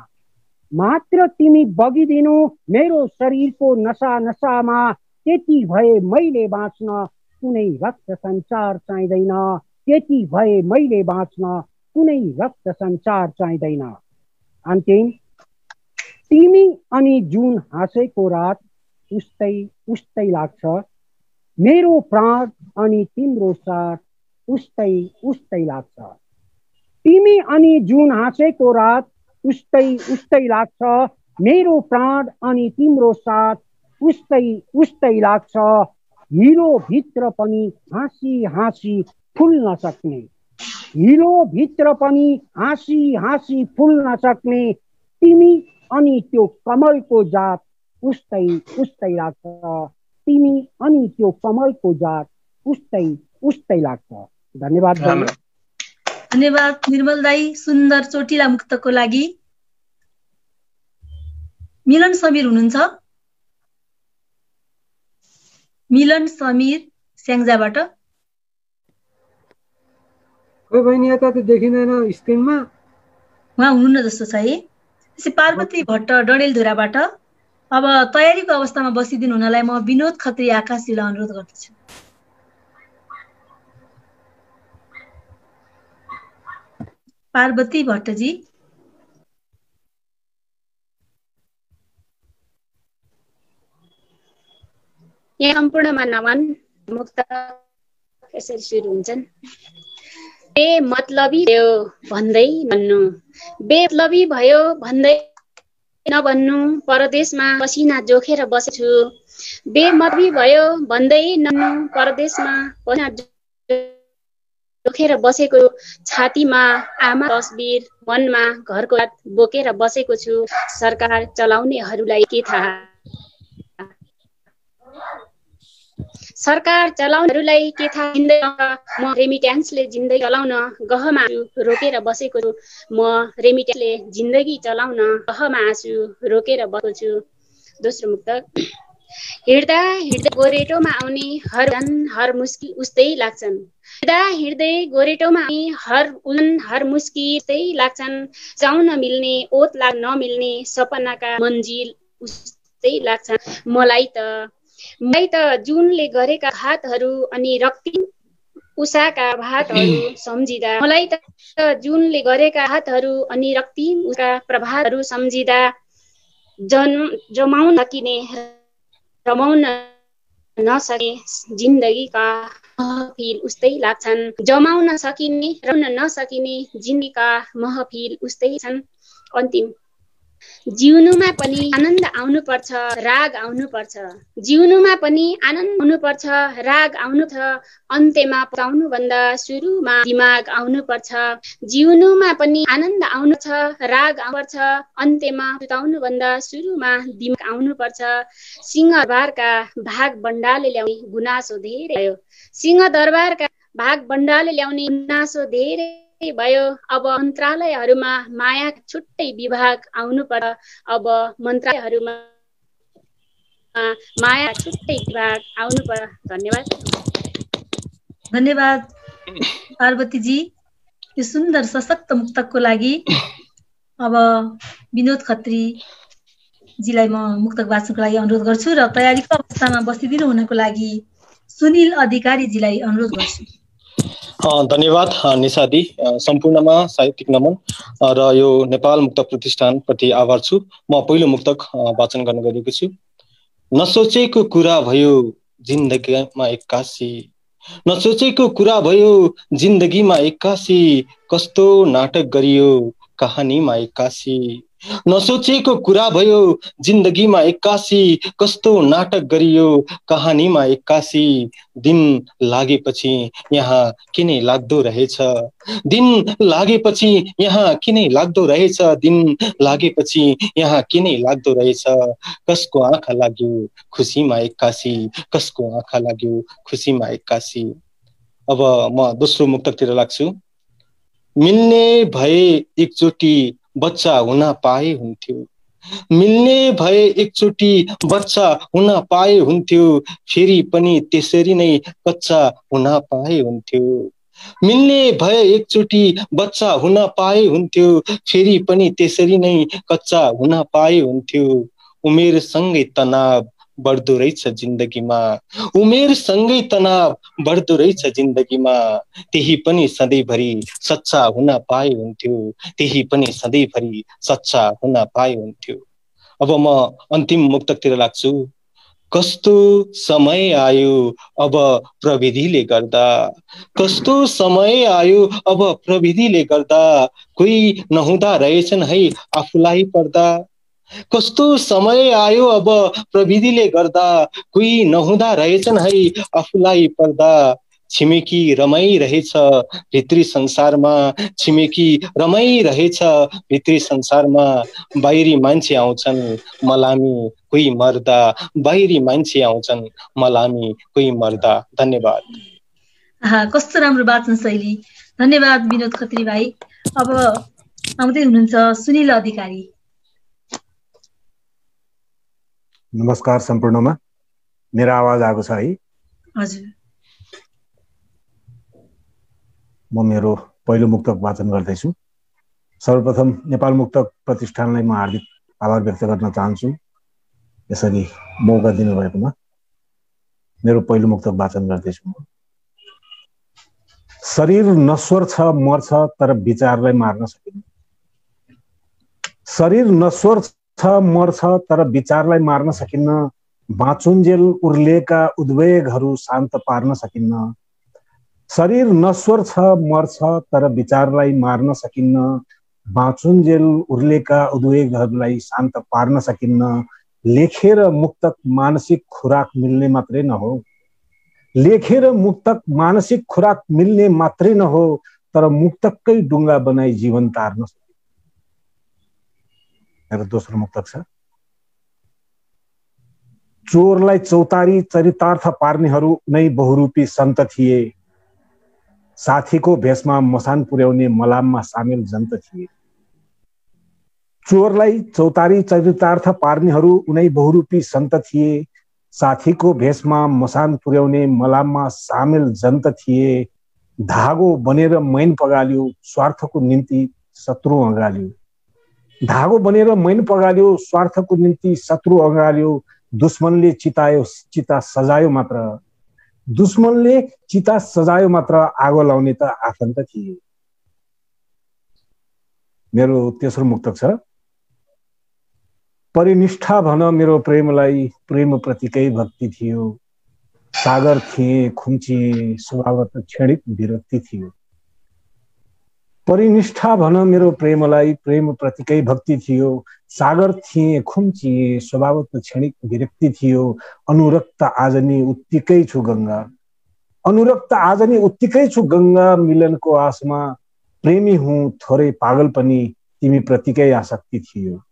मात्र तिमी बगिदिनु मेरो शरीरको नसा नसामा, त्यति भए मैले बाँच्न कुनै रक्त सञ्चार चाहिँदैन, त्यति भए मैले बाँच्न कुनै रक्त सञ्चार चाहिँदैन। अन्तिम, तिमी अनि जुन हाँसेको रात उस्तै उस्तै लाग्छ, मेरो प्राण अनि तिम्रो साथ उस्तै उस्तै लाग्छ। तिमी अनि जुन हाँसेको रात उस्तै उस्तै लाग्छ, मेरो प्राण अनि तिम्रो साथ उस्तै उस्तै लाग्छ। हिलो भित्र पनि हाँसी हाँसी फुल्न सक्ने, हिलो भित्र पनि हाँसी हाँसी फुल्न सक्ने, तिमी अनि त्यो कमलको जात उस्तै उस्तै लाग्छ, तिमी अनि त्यो कमलको जात उस्तै उस्तै लाग्छ। धन्यवाद। धन्यवाद निर्मल दाई सुन्दर चोटिला मुक्तको लागि। मिलन समीर हुनुहुन्छ? मिलन समीर स्याङ्जाबाट। खोइ बहिनी यता त देखिँदैन स्क्रिनमा। उहाँ हुनुहुन्न जस्तो छ है। पार्वती भट्ट डडेलधुराबाट। अब तयारीको अवस्थामा बसिदिनु हुनलाई म विनोद खत्री आकाशजीलाई अनुरोध गर्दछु। पार्वती भट्टजी। यहाँ सम्पूर्णमा नमन। मुक्त यसरी सुरु हुन्छन्। बेमतलबी भयो भन्दै भन्नु, बेमतलबी भयो भन्दै नभन्नु, परदेशमा पसिना जोखेर बसेछु, बेमतलबी भयो भन्दै नभन्नु, परदेशमा पसिना जोखेर बसेको, छातीमा आमा तस्बिर, मनमा घरको याद बोकेर बसेको छु, सरकार चलाउनेहरूलाई के थाहा, सरकार चलाउनेहरूलाई के थाहा, म रेमिट्यान्सले जिन्दगी चलाउन गहमा रोकेर बसेको छु, म रेमिट्यान्सले जिन्दगी चलाउन गहमा आँसु रोकेर बसेको छु। दोस्रो मुक्तक। हिँड्दा हिँड्दै गोरेटोमा आउने हर मुस्किल उस्तै लाग्छन्। हिँड्दा हिँड्दै गोरेटोमा आउने हर मुस्किल उस्तै लाग्छन्। जाउन मिल्ने ओत नमिल्ने सपनाका मन्जिल उस्तै लाग्छन्। मलाई त जुनले गरेका हातहरू अनि रक्ती उषाका भातहरू सम्झिँदा, मलाई त जुनले गरेका हातहरू अनि रक्ती उषाका प्रभातहरू सम्झिँदा जमाउन सकिने रमाउन नसके जिन्दगीका महफिल उस्तै लाग्छन्। जमाउन सकिने रमाउन नसकिने जिन्दगीका महफिल उस्तै छन्। अन्तिम जिउनुमा पनि आनन्द आउनुपर्छ, राग आउनुपर्छ। जिउनुमा पनि आनन्द आउनुपर्छ, राग आउनुपर्छ। अन्त्यमा पताउनु भन्दा सुरुमा दिमाग आउनुपर्छ। जिउनुमा पनि आनन्द आउनुपर्छ, राग आउनुपर्छ। अन्त्यमा पताउनु भन्दा सुरुमा दिमाग आउनुपर्छ। सिंहदरबारका भाग बण्डाले ल्याउने गुनासो धेरै भयो। सिंहदरबारका भाग बण्डाले ल्याउने गुनासो धेरै भयो। अब मन्त्रालयहरूमा माया छुट्टै विभाग आउनुपर्छ। अब मन्त्रालयहरूमा माया छुट्टै विभाग आउनुपर्छ। धन्यवाद। धन्यवाद पार्वतीजी, यो सुन्दर सशक्त मुक्तकको लागि। अब विनोद खत्रीजीलाई म मुक्तक वाचनको लागि अनुरोध गर्छु र तयारीको अवस्थामा बसिदिनु हुनको लागि सुनिल अधिकारीजीलाई अनुरोध गर्छु। धन्यवाद निशादी, सम्पूर्णमा साहित्यिक नमन र यो नेपाल मुक्तक प्रतिष्ठानप्रति आभार छु। म पहिलो मुक्तक वाचन गर्न गएको छु। नसोचेको कुरा भयो जिन्दगीमा एक्कासी, नसोचेको कुरा भयो जिन्दगीमा एक्कासी, कस्तो नाटक गरियो कहानीमा एक्कासी। नसोचेको कुरा भयो जिन्दगीमा एक्कासी, कस्तो नाटक गरियो कहानीमा एक्कासी। दिन लागेपछि यहाँ किन लाग्दो रहेछ, दिन लागेपछि यहाँ किन लाग्दो रहेछ, दिन लागेपछि यहाँ किन लाग्दो रहेछ। कसको आँखा लाग्यो खुसीमा एक्कासी, कसको आँखा लाग्यो खुसीमा एक्कासी। अब म दोस्रो मुक्तकतिर लाग्छु। मिल्ने भए एकचोटि बच्चा हुन पाए हुन्थ्यो, मिल्ने भए एकचोटि बच्चा हुन पाए हुन्थ्यो, फेरि पनि त्यसरी नै कच्चा हुन पाए हुन्थ्यो। मिल्ने भए एकचोटि बच्चा हुन पाए हुन्थ्यो, फेरि पनि त्यसरी नै कच्चा हुन पाए हुन्थ्यो। उमेर सँगै तनाव बढ्दो रहेछ जिन्दगीमा, उमेर सँगै तनाव बढ्दो रहेछ जिन्दगीमा, त्यही पनि सधैँभरि सच्चा हुन पाए हुन्थ्यो, त्यही पनि सधैँभरि सच्चा हुन पाए हुन्थ्यो। अब म अन्तिम मुक्तकतिर लाग्छु। कस्तो समय आयो अब प्रविधिले गर्दा, कस्तो समय आयो अब प्रविधिले गर्दा, कोही नहुँदा रहेछन् है आफूलाई पर्दा। कस्तो समय आयो अब प्रविधिले गर्दा, कोही नहुँदा रहेछन् है आफूलाई पर्दा। छिमेकी रमाइरहेछ भित्री संसारमा, छिमेकी रमाइरहेछ भित्री संसारमा, बाहिरी मान्छे आउँछन् मलामी कोही मर्दा, बाहिरी मान्छे आउँछन् मलामी कोही मर्दा। धन्यवाद। कस्तो राम्रो वाचन शैली। धन्यवाद विनोद खत्री भाइ। अब आउँदै हुनुहुन्छ सुनिल अधिकारी। नमस्कार सम्पूर्णमा, मेरो आवाज आएको छ है? हजुर। म मेरो पहिलो मुक्तक वाचन गर्दैछु। सर्वप्रथम नेपाल मुक्तक प्रतिष्ठानलाई म हार्दिक आभार व्यक्त गर्न चाहन्छु यसरी मौका दिनुभएकोमा। मेरो पहिलो मुक्तक वाचन गर्दैछु। शरीर नश्वर छ मर्छ तर विचारलाई मार्न सकिन्न। शरीर नश्वर छ मर्छ तर विचारलाई मार्न सकिन्न, बाँचुन्जेल उर्लेका उद्वेगहरू शान्त पार्न सकिन्न। शरीर नश्वर छ मर्छ तर विचारलाई मार्न सकिन्न, बाँचुन्जेल उर्लेका उद्वेगहरूलाई शान्त पार्न सकिन्न। लेखेर मुक्तक मानसिक खुराक मिल्ने मात्रै नहो, लेखेर मुक्तक मानसिक खुराक मिल्ने मात्रै नहो, तर मुक्तकै डुङ्गा बनाई जीवन तार्न सकिन्छ। मेरो दोस्रो मुक्तक छ। चोरलाई चौतारी चरितार्थ पार्नेहरू नै बहुरूपी सन्त थिए, साथीको भेषमा मसान पुर्याउने मलाममा सामेल जन्त थिए। चोरलाई चौतारी चरितार्थ पार्नेहरू उनै बहुरूपी सन्त थिए, साथीको भेषमा मसान पुर्याउने मलाममा सामेल जन्त थिए। धागो बनेर मैन पगाल्यो, स्वार्थको निम्ति शत्रु अँगाल्यो। धागो बनेर मैन पगाल्यो, स्वार्थको निम्ति शत्रु अँगाल्यो। दुश्मनले चिता सजायो मात्र, दुश्मनले चिता सजायो मात्र, आगो लाउने त आफन्त थिए। मेरो तेस्रो मुक्तक छ। परिनिष्ठा भन मेरो प्रेमलाई, प्रेम प्रतिकै भक्ति थियो। सागर थिए खुम्चिए, स्वभावत क्षणिक विरक्ति थियो। परिनिष्ठा भन मेरो प्रेमलाई, प्रेम प्रतिकै भक्ति थियो। सागर थिए खुम्चिए, स्वभावत क्षणिक विरक्ति थियो। अनुरक्त आज नि उत्तिकै छु गङ्गा, अनुरक्त आज नि उत्तिकै छु गङ्गा। मिलनको आशमा प्रेमी हुँ थोरै पागल पनि, तिमी प्रतिकै आसक्ति थियो।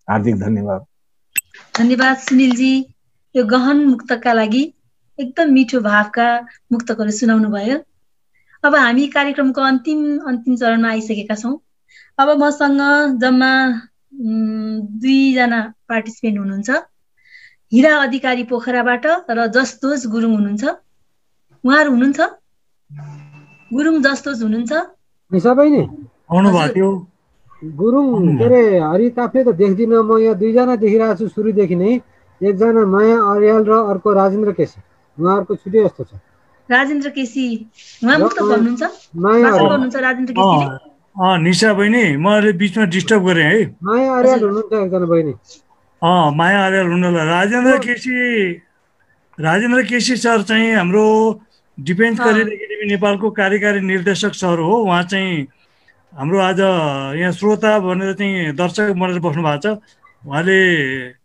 हार्दिक धन्यवाद। धन्यवाद सुनिलजी, यो गहन मुक्तका लागि एकदम मिठो भावका मुक्तकहरू सुनाउनु भयो। अब हामी कार्यक्रमको अन्तिम चरणमा आइसकेका छौँ। अब मसँग जम्मा 2 जना पार्टिसिपेन्ट हुनुहुन्छ। हिरा अधिकारी पोखराबाट र जस्तोज गुरुङ हुनुहुन्छ। उहाँहरू हुनुहुन्छ? गुरुङ जस्तोज हुनुहुन्छ? निशा बहिनी आउनु भएको थियो। गुरुङ के अरे हरि ताप्ले त देख्दिनँ म। यहाँ 2 जना देखिरहेको छु सुरुदेखि नै। एकजना माया अर्याल र अर्को राजेन्द्र केसी। उहाँहरूको छुट्टै जस्तो छ। राजेन्द्र केसी उहाँ मुक्त गर्नुहुन्छ? माया गर्नुहुन्छ राजेन्द्र केसीले? निशा बहिनी म अहिले बिचमा डिस्टर्ब गरेँ है। माया अर्याल हुनुहुन्छ एकजना बहिनी। माया अर्याल हुनुलाई राजेन्द्र केसी सर चाहिँ हाम्रो डिफेन्स करियर एकाडेमी नेपालको कार्यकारी निर्देशक सर हो। उहाँ चाहिँ हाम्रो आज यहाँ श्रोता भनेर चाहिँ दर्शक बनेर बस्नु भएको छ। उहाँले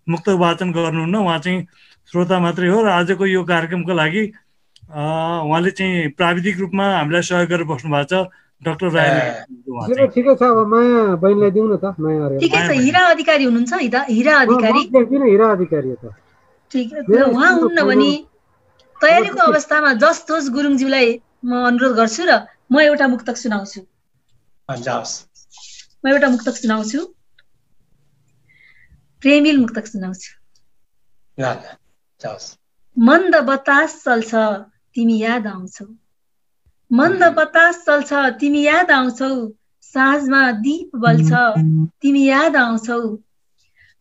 मुक्त वाचन गर्नुहुन्न, उहाँ चाहिँ श्रोता मात्रै हो। र आजको यो कार्यक्रमको लागि उहाँले चाहिँ प्राविधिक रूपमा हामीलाई सहयोग गरेर बस्नु भएको छ। डाक्टर राय ठिकै छ। अब माया बहिनीलाई दिउँ न त। माया अर्याल ठिकै छ। हिरा अधिकारी हुनुहुन्छ? हिरा अधिकारी हिरा अधिकारी हो त। ठिक, उहाँ हुन्न भने तयारीको अवस्थामा जस्तोज गुरुङज्यूलाई म अनुरोध गर्छु र म एउटा मुक्तक सुनाउँछु। प्रेमिल मुक्तक सुनाउँछु। मन्द बतास चल्छ तिमी याद आउँछौ, मन्द बतास चल्छ तिमी याद आउँछौ। साँझमा दीप बल्छ तिमी याद आउँछौ।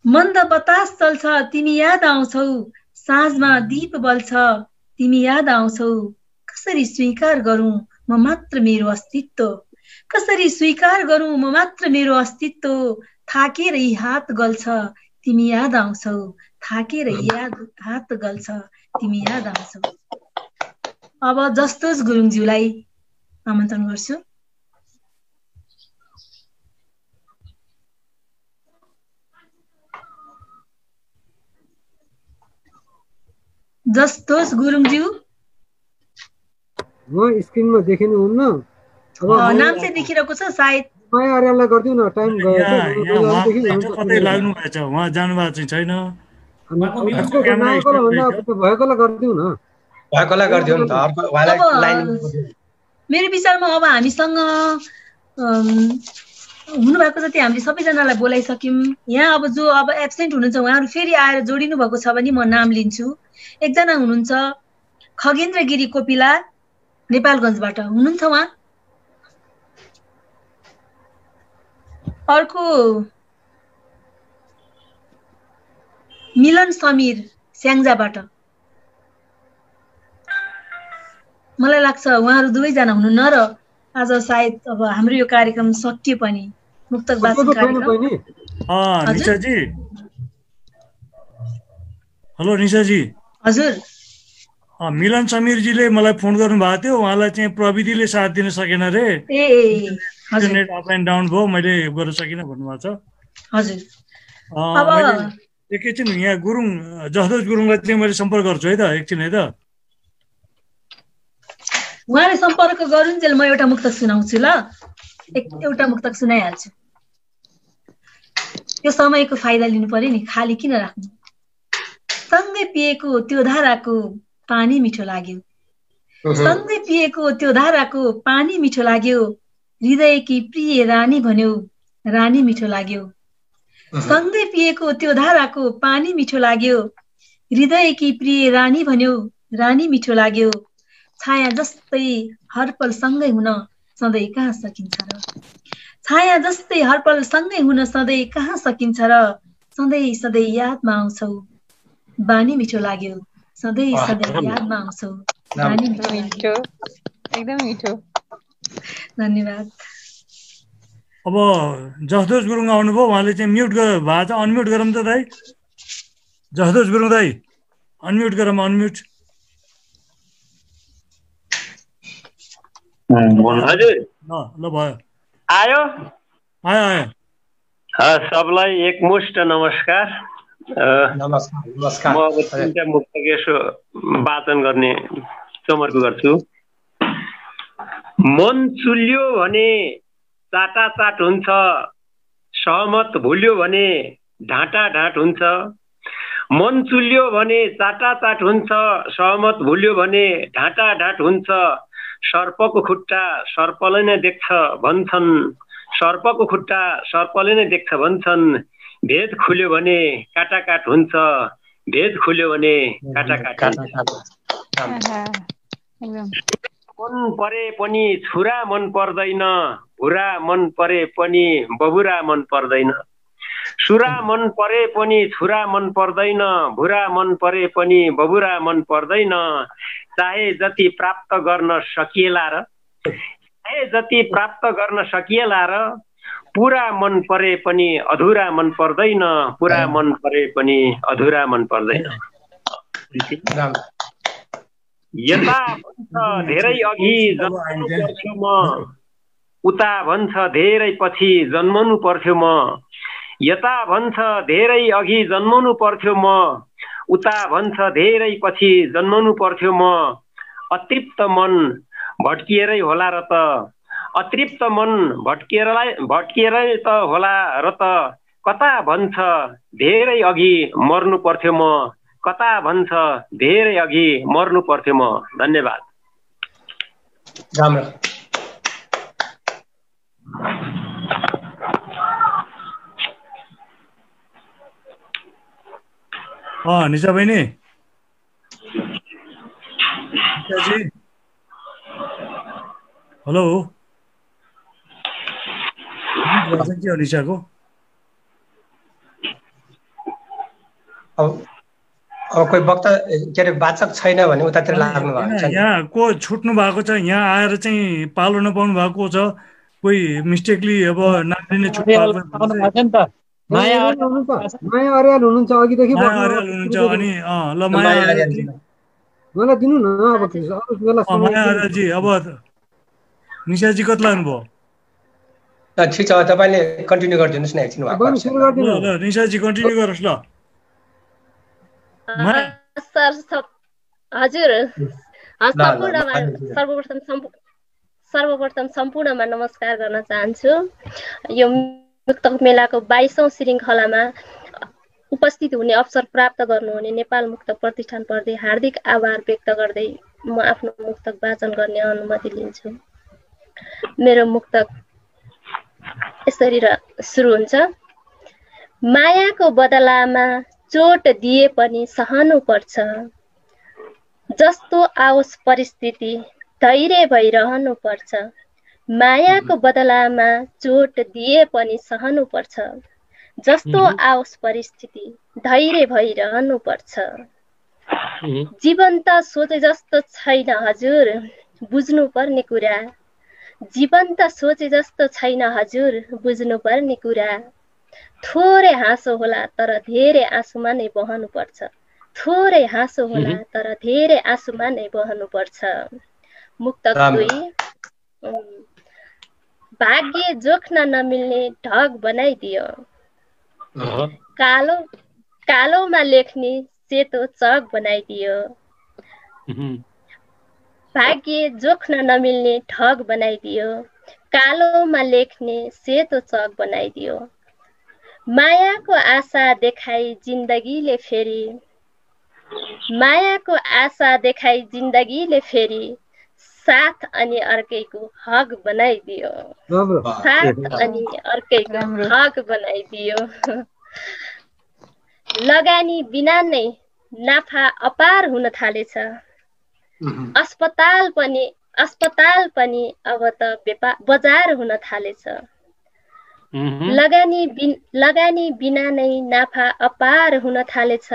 मन्द बतास चल्छ तिमी याद आउँछौ। साँझमा दीप बल्छ तिमी याद आउँछौ। कसरी स्वीकार गरौँ म मात्र मेरो अस्तित्व, कसरी स्वीकार गरौँ म मात्र मेरो अस्तित्व। थाकेर यी हात गल्छ तिमी याद आउँछौ। थाकेर हात गल्छ तिमी याद आउँछौ। अब जस्तोज गुरुङज्यूलाई आमन्त्रण गर्छु। जस्तोज गुरुङज्यू म स्क्रिनमा देखिनु हुन्न। नाम चाहिँ देखिरहेको छ सायद। माया अर्याललाई गरिदिउ न, टाइम गयो। कतै लाग्नु भएको छ, उहाँ जानु भएको चाहिँ छैन। भएकोलाई गरिदिउ न। भएकोलाई गरिदिउ नि त। मेरो विचारमा अब हामीसँग हुनुभएको जति हामीले सबैजनालाई बोलाइसक्यौँ। यहाँ अब जो अब एब्सेन्ट हुनुहुन्छ उहाँहरू फेरि आएर जोडिनु भएको छ भने म नाम लिन्छु। एकजना हुनुहुन्छ खगेन्द्र गिरी कोपिला, नेपालगञ्जबाट हुनुहुन्छ उहाँ। अर्को मिलन समीर स्याङ्जाबाट। मलाई लाग्छ उहाँहरू 2 जना हुनुहुन्न र आज सायद अब हाम्रो यो कार्यक्रम सकियो पनि। मुक्तक वाचन कार्यक्रम। निशाजी, हेलो निशाजी। हजुर। मिलन समीरजीले मलाई फोन गर्नु भएको थियो। उहाँलाई चाहिँ प्रविधिले साथ दिन सकेन रे। इन्टरनेट अप एन्ड डाउन भयो, मैले गर्न सकिनँ भन्नुभएको छ। हजुर। एकैछिन यहाँ गुरुङ जस्तोज गुरुङलाई चाहिँ मैले सम्पर्क गर्छु है त, एकछिन है त। उहाँले सम्पर्क गरुन्जेल म एउटा मुक्तक सुनाउँछु ल। एउटा मुक्तक सुनाइहाल्छु। यो समयको फाइदा लिनु पर्यो नि, खाली किन राख्नु। सँगै पिएको त्यो धाराको पानी मिठो लाग्यो, सँगै पिएको त्यो धाराको पानी मिठो लाग्यो। हृदयकी प्रिय रानी भन्यो, रानी मिठो लाग्यो। सँगै पिएको त्यो धाराको पानी मिठो लाग्यो। हृदयकी प्रिय रानी भन्यो, रानी मिठो लाग्यो। छाया जस्तै हर पल सँगै हुन सधैँ कहाँ सकिन्छ र? छाया जस्तै हर पल सँगै हुन सधैँ कहाँ सकिन्छ र? सधैँ सधैँ यादमा आउँछौ, बानी मिठो लाग्यो। सधैँ सधैँ यादमा आउँछौ, बानी मिठो, एकदम मिठो। धन्यवाद। अब जसदोस गुरुङ आउनुभयो, उहाँले चाहिँ म्युट भएको छ, अनम्युट गरौँ त दाइ। जसदोस गुरुङ दाइ अनम्युट गरौँ, अनम्युट। हजुर ल भयो, आयो आयो आयो। सबलाई एकमुष्ट नमस्कार। नमस्कार। म अब तिनवटा मुक्तक यसो वाचन गर्ने समर्प गर्छु। मन चुल्यो भने चाटाचाट हुन्छ, सहमत भुल्यो भने ढाँटा ढाँट हुन्छ। मन चुल्यो भने चाटाचाट हुन्छ, सहमत भुल्यो भने ढाँटा ढाँट हुन्छ। सर्पको खुट्टा सर्पले नै देख्छ भन्छन्, सर्पको खुट्टा सर्पले नै देख्छ भन्छन्। भेद खुल्यो भने काटाकाट हुन्छ, भेद खुल्यो भने काटाकाट हुन्छ। मन परे पनि छुरा मन पर्दैन, भुरा मन परे पनि बबुरा मन पर्दैन। सुरा मन परे पनि छुरा मन पर्दैन, भुरा मन परे पनि बबुरा मन पर्दैन। चाहे जति प्राप्त गर्न सकिएला र, चाहे जति प्राप्त गर्न सकिएला र, पुरा मन परे पनि अधुरा मन पर्दैन, पुरा मन परे पनि अधुरा मन पर्दैन। यता भन्छ धेरै अघि जन्मनु पर्थ्यो म, उता भन्छ धेरै पछि जन्मनु पर्थ्यो म। यता भन्छ धेरै अघि जन्मनु पर्थ्यो म, उता भन्छ धेरै पछि जन्मनु पर्थ्यो म। अतृप्त मन भट्किएरै होला र त, अतृप्त मन भट्किएरै त होला र त। कता भन्छ धेरै अघि मर्नु पर्थ्यो म, कता भन्छ धेरै अघि मर्नु पर्थ्यो म। धन्यवाद। राम्रो। निशा बहिनी, हेलो, के हो निशाको? अब कोही वक्ता के अरे वाचक छैन भने उतातिर लाग्नु भएको छ। यहाँ को छुट्नु भएको छ, यहाँ आएर चाहिँ पालो नपाउनु भएको छ, कोही मिस्टेकली अब नाच्ने छुट्नु। माया अर्याल हुनुहुन्छ अघिदेखि। माया अर्याल हुनुहुन्छ अनि ल माया अर्यालजी मलाई दिनु न। अब माया अर्यालजी, अब निशाजी कति लाग्नुभयो? ठिक छ, तपाईँले कन्टिन्यू गरिदिनुहोस् न एकछिन। ल निशाजी कन्टिन्यू गर्नुहोस् ल। हजुर, सर्वप्रथम सम्पूर्णमा नमस्कार गर्न चाहन्छु। यो मुक्तक मेलाको 22औं श्रृङ्खलामा उपस्थित हुने अवसर प्राप्त गर्नुहुने नेपाल मुक्तक प्रतिष्ठान प्रति हार्दिक आभार व्यक्त गर्दै म आफ्नो मुक्तक वाचन गर्ने अनुमति लिन्छु। मेरो मुक्तक यसरी सुरु हुन्छ। मायाको बदलामा चोट दिए पनि सहनु पर्छ, जस्तो आओस् परिस्थिति धैर्य भइरहनु पर्छ। मायाको बदलामा चोट दिए पनि सहनु पर्छ, जस्तो आओस् परिस्थिति धैर्य भइरहनु पर्छ। जीवन त सोचे जस्तो छैन हजुर, बुझ्नु पर्ने कुरा। जीवन त सोचे जस्तो छैन हजुर, बुझ्नु पर्ने कुरा। थोरै हाँसो होला तर धेरै आँसुमा नै बहनु पर्छ, थोरै हाँसो होला तर धेरै आँसुमा नै बहनु पर्छ। मुक्तक 2। भाग्य जोख्न नमिल्ने ढग बनाइदियो, कालोमा लेख्ने सेतो चक बनाइदियो। भाग्य जोख्न नमिल्ने ठग बनाइदियो, कालोमा लेख्ने सेतो चक बनाइदियो। मायाको आशा देखाई जिन्दगीले फेरि, मायाको आशा देखाई जिन्दगीले फेरि साथ अनि अर्कैको हक बनाइदियो, साथ अनि अर्कैको हक बनाइदियो। लगानी बिना नै नाफा अपार हुन थालेछ। अस्पताल पनि अब त बजार हुन थालेछ। लगानी बिना नै नाफा अपार हुन थालेछ।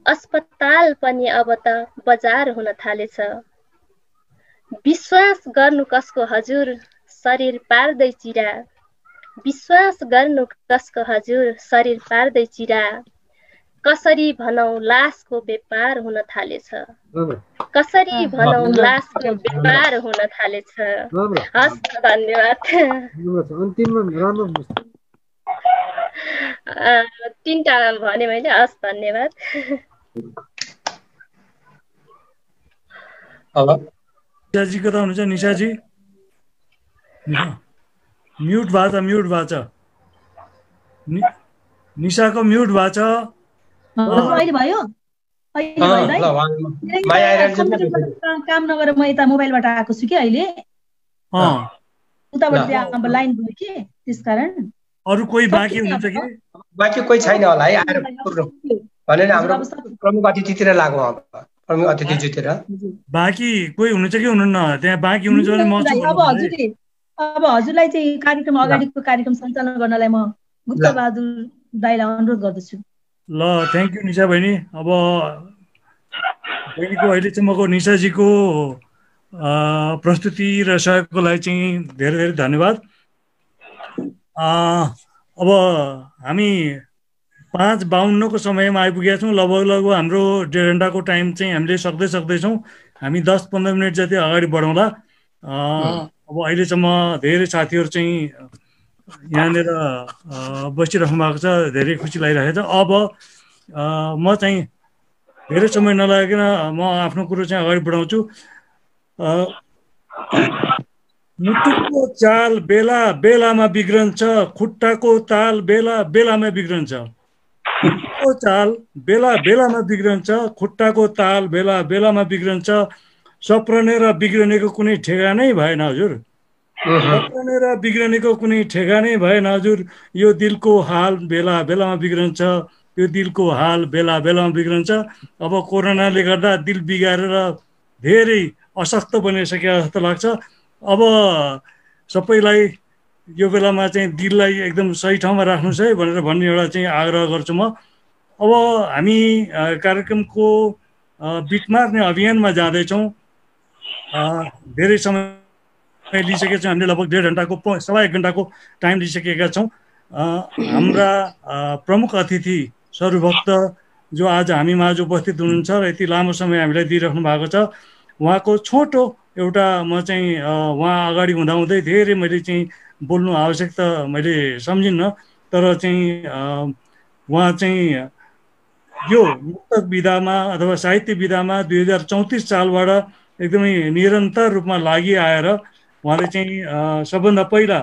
अस्पताल पनि अब त बजार हुन थालेछ। विश्वास गर्नु कसको हजुर शरीर पार्दै चिरा। विश्वास गर्नु कसको हजुर शरीर पार्दै चिरा। कसरी भनौं लासको व्यापार हुन थालेछ। कसरी भनौं लासको व्यापार हुन थालेछ। हस् धन्यवाद। तीनटा भने मैले। हस् धन्यवाद। निशाजी कता हुनुहुन्छ? निशाजी म्युट भएको छ। निशाको म्युट भएको छ। अहिले भयो? काम नगरेर म यता मोबाइलबाट आएको छु कि अहिले। उताबाट लाइन गयो कि त्यसकारण। अरु कोही बाँकी हुनुहुन्छ कि? बाँकी कोही छैन होला है आएर भनेर हाम्रो प्रमुख अतिथितिर लागौँ। अब प्रमुख अतिथिज्यूतिर बाँकी कोही हुनुहुन्छ कि हुनुहुन्न? त्यहाँ बाँकी हुनुहुन्छ भने म अब हजुरलाई चाहिँ कार्यक्रम अगाडिको कार्यक्रम सञ्चालन गर्नलाई म गुप्त बहादुर दाइलाई अनुरोध गर्दछु। ल थ्याङ्क यू निशा बहिनी। अब बहिनीको अहिलेसम्मको निशाजीको प्रस्तुति र सहयोगको लागि चाहिँ धेरै धेरै धन्यवाद। अब हामी 5:52 समयमा आइपुगेका छौँ। लगभग हाम्रो 1.5 घण्टाको टाइम चाहिँ हामीले सक्दैछौँ। हामी 10-15 मिनट जति अगाडि बढौँला। अब अहिलेसम्म धेरै साथीहरू चाहिँ यहाँनिर बसिराख्नु भएको छ। धेरै खुसी लागिरहेको छ। अब म चाहिँ धेरै समय नलागिकन म आफ्नो कुरो चाहिँ अगाडि बढाउँछु। मुटुको चाल बेला बेलामा बिग्रन्छ। खुट्टाको ताल बेला बेलामा बिग्रन्छ। खुट्टाको चाल बेला बेलामा बिग्रन्छ। खुट्टाको ताल बेला बेलामा बिग्रन्छ। सप्रने र बिग्रनेको कुनै ठेगानै भएन हजुर। सप्रने र बिग्रनेको कुनै ठेगानै भएन हजुर। यो दिलको हाल बेला बेलामा बिग्रन्छ। यो दिलको हाल बेला बेलामा बिग्रन्छ। अब कोरोनाले गर्दा दिल बिगारेर धेरै अशक्त बनिसकेको जस्तो लाग्छ। अब सबैलाई यो बेलामा चाहिँ दिललाई एकदम सही ठाउँमा राख्नुहोस् है भनेर भन्ने एउटा चाहिँ आग्रह गर्छु म। अब हामी कार्यक्रमको बिट मार्ने अभियानमा जाँदैछौँ। धेरै समय लिइसकेका छौँ। हामीले लगभग 1.5 घण्टाको 1.25 घण्टाको टाइम लिइसकेका छौँ। हाम्रा प्रमुख अतिथि सरुभक्त जो आज हामी माझ उपस्थित हुनुहुन्छ र यति लामो समय हामीलाई दिइराख्नु भएको छ, उहाँको छोटो एउटा म चाहिँ उहाँ अगाडि हुँदाहुँदै धेरै मैले चाहिँ बोल्नु आवश्यक त मैले सम्झिन्न, तर चाहिँ उहाँ चाहिँ यो मुक्तक विधामा अथवा साहित्य विधामा 2034 सालबाट एकदमै निरन्तर रूपमा लागिआएर उहाँले चाहिँ सबभन्दा पहिला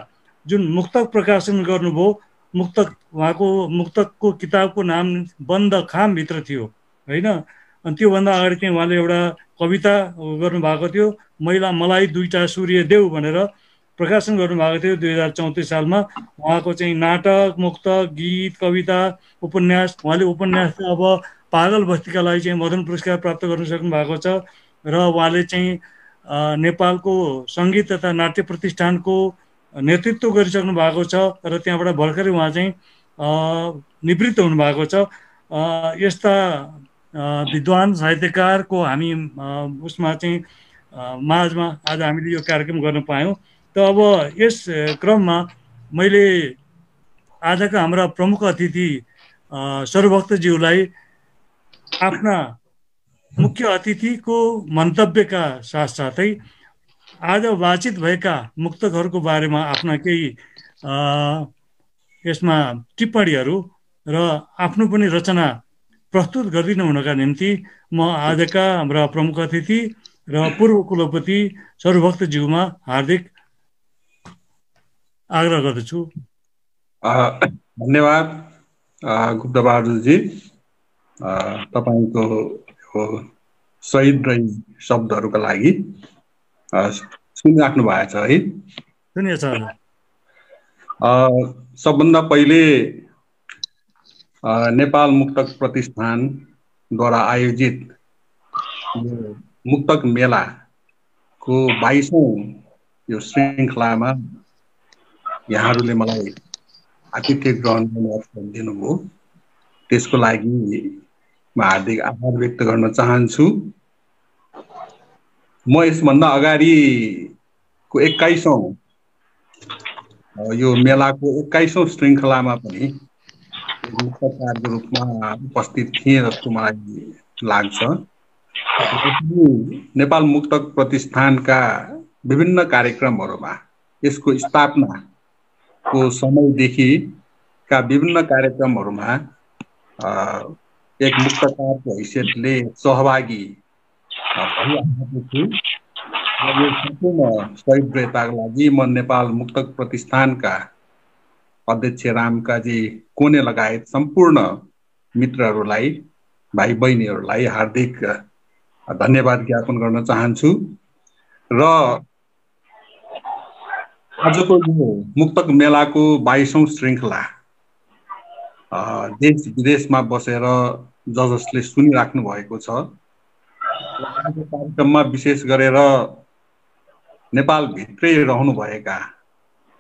जुन मुक्तक प्रकाशन गर्नुभयो, मुक्तक उहाँको मुक्तकको किताबको नाम बन्द खामभित्र थियो होइन। अनि त्योभन्दा अगाडि चाहिँ उहाँले एउटा कविता गर्नुभएको थियो, मलाई 2टा सूर्य देऊ भनेर प्रकाशन गर्नुभएको थियो 2034 सालमा। उहाँको चाहिँ नाटक, मुक्तक, गीत, कविता, उपन्यास, उहाँले उपन्यास अब पागल बस्तीका लागि चाहिँ मदन पुरस्कार प्राप्त गर्न सक्नु भएको छ र उहाँले चाहिँ नेपालको सङ्गीत तथा नाट्य प्रतिष्ठानको नेतृत्व गरिसक्नु भएको छ र त्यहाँबाट भर्खरै उहाँ चाहिँ निवृत्त हुनुभएको छ। यस्ता विद्वान साहित्यकारको हामी उसमा चाहिँ माझमा आज हामीले यो कार्यक्रम गर्न पायौँ। त अब यस क्रममा मैले आजका हाम्रा प्रमुख अतिथि सरुभक्तज्यूलाई आफ्ना मुख्य अतिथिको मन्तव्यका साथसाथै आज वाचित भएका मुक्तकहरूको बारेमा आफ्ना केही यसमा टिप्पणीहरू र आफ्नो पनि रचना प्रस्तुत गरिदिनु हुनका निम्ति म आजका हाम्रा प्रमुख अतिथि र पूर्व कुलपति सरुभक्तज्यूमा हार्दिक आग्रह गर्दछु। धन्यवाद गुप्त बहादुरजी, तपाईँको शहीद रही शब्दहरूका लागि। सुनिराख्नु भएको छ है? सुनिए छ। सबभन्दा पहिले नेपाल मुक्तक प्रतिष्ठान द्वारा आयोजित यो मुक्तक मेलाको 22औं यो श्रृङ्खलामा यहाँहरूले मलाई आतिथ्य ग्रहण गर्ने अवसर दिनुभयो। त्यसको लागि म हार्दिक आभार व्यक्त गर्न चाहन्छु। म यसभन्दा अगाडिको 21औं यो मेलाको 21औं श्रृङ्खलामा पनि मुक्तकारको रूपमा उपस्थित थिएँ जस्तो मलाई लाग्छ। नेपाल मुक्तक प्रतिष्ठानका विभिन्न कार्यक्रमहरूमा यसको स्थापनाको समयदेखिका विभिन्न कार्यक्रमहरूमा एक मुक्तकारको हैसियतले सहभागी भइआएको छु। यो सम्पूर्ण सहिष्णुताको लागि म नेपाल मुक्तक प्रतिष्ठानका अध्यक्ष रामकाजी कोने लगायत सम्पूर्ण मित्रहरूलाई, भाइ बहिनीहरूलाई हार्दिक धन्यवाद ज्ञापन गर्न चाहन्छु। र आजको यो मुक्तक मेलाको 22औं श्रृङ्खला देश विदेशमा बसेर जसले सुनिराख्नु भएको छ। कार्यक्रममा विशेष गरेर नेपालभित्रै रहनुभएका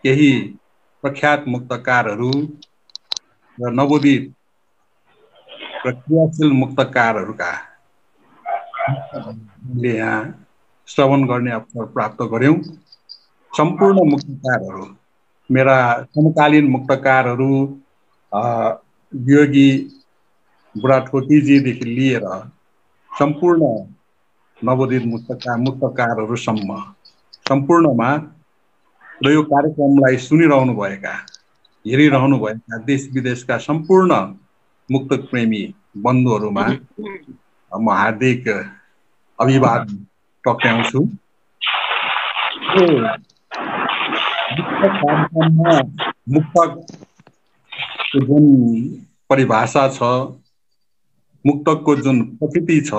केही प्रख्यात मुक्तकारहरू र नवोदित र क्रियाशील मुक्तकारहरूका यहाँ श्रवण गर्ने अवसर प्राप्त गर्यौं। सम्पूर्ण मुक्तकारहरू, मेरा समकालीन मुक्तकारहरू वियोगी बुढाथोकीजीदेखि लिएर सम्पूर्ण नवोदित मुक्तकारहरूसम्म सम्पूर्णमा र यो कार्यक्रमलाई सुनिरहनुभएका, हेरिरहनुभएका देश विदेशका सम्पूर्ण मुक्तक प्रेमी बन्धुहरूमा म हार्दिक अभिवादन टक्राउँछु। कार्यक्रममा मुक्तकको जुन परिभाषा छ, मुक्तकको जुन प्रकृति छ,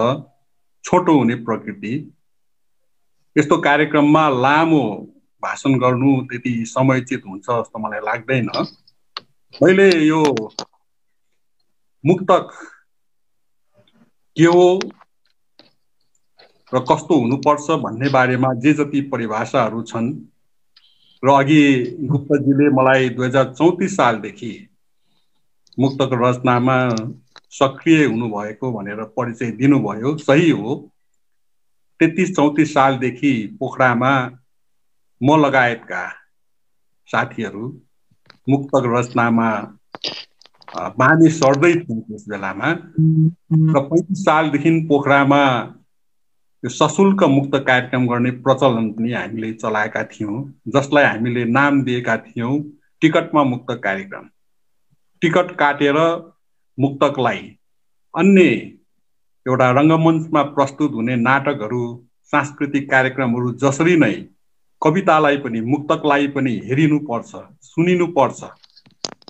छोटो हुने प्रकृति, यस्तो कार्यक्रममा लामो भाषण गर्नु त्यति समयोचित हुन्छ जस्तो मलाई लाग्दैन। मैले यो मुक्तक के हो र कस्तो हुनुपर्छ भन्ने बारेमा जे जति परिभाषाहरू छन् र अघि गुप्तजीले मलाई 2034 सालदेखि मुक्तक रचनामा सक्रिय हुनुभएको भनेर परिचय दिनुभयो, सही हो। 33-34 सालदेखि पोखरामा म लगायतका साथीहरू मुक्तक रचनामा बानी सर्दै थियौँ त्यस बेलामा। र 35 सालदेखि पोखरामा यो सशुल्क मुक्त कार्यक्रम गर्ने प्रचलन पनि हामीले चलाएका थियौँ, जसलाई हामीले नाम दिएका थियौँ टिकटमा मुक्त कार्यक्रम। टिकट काटेर मुक्तकलाई अन्य एउटा रङ्गमञ्चमा प्रस्तुत हुने नाटकहरू, सांस्कृतिक कार्यक्रमहरू जसरी नै कवितालाई पनि, मुक्तकलाई पनि हेरिनुपर्छ, सुनिनुपर्छ,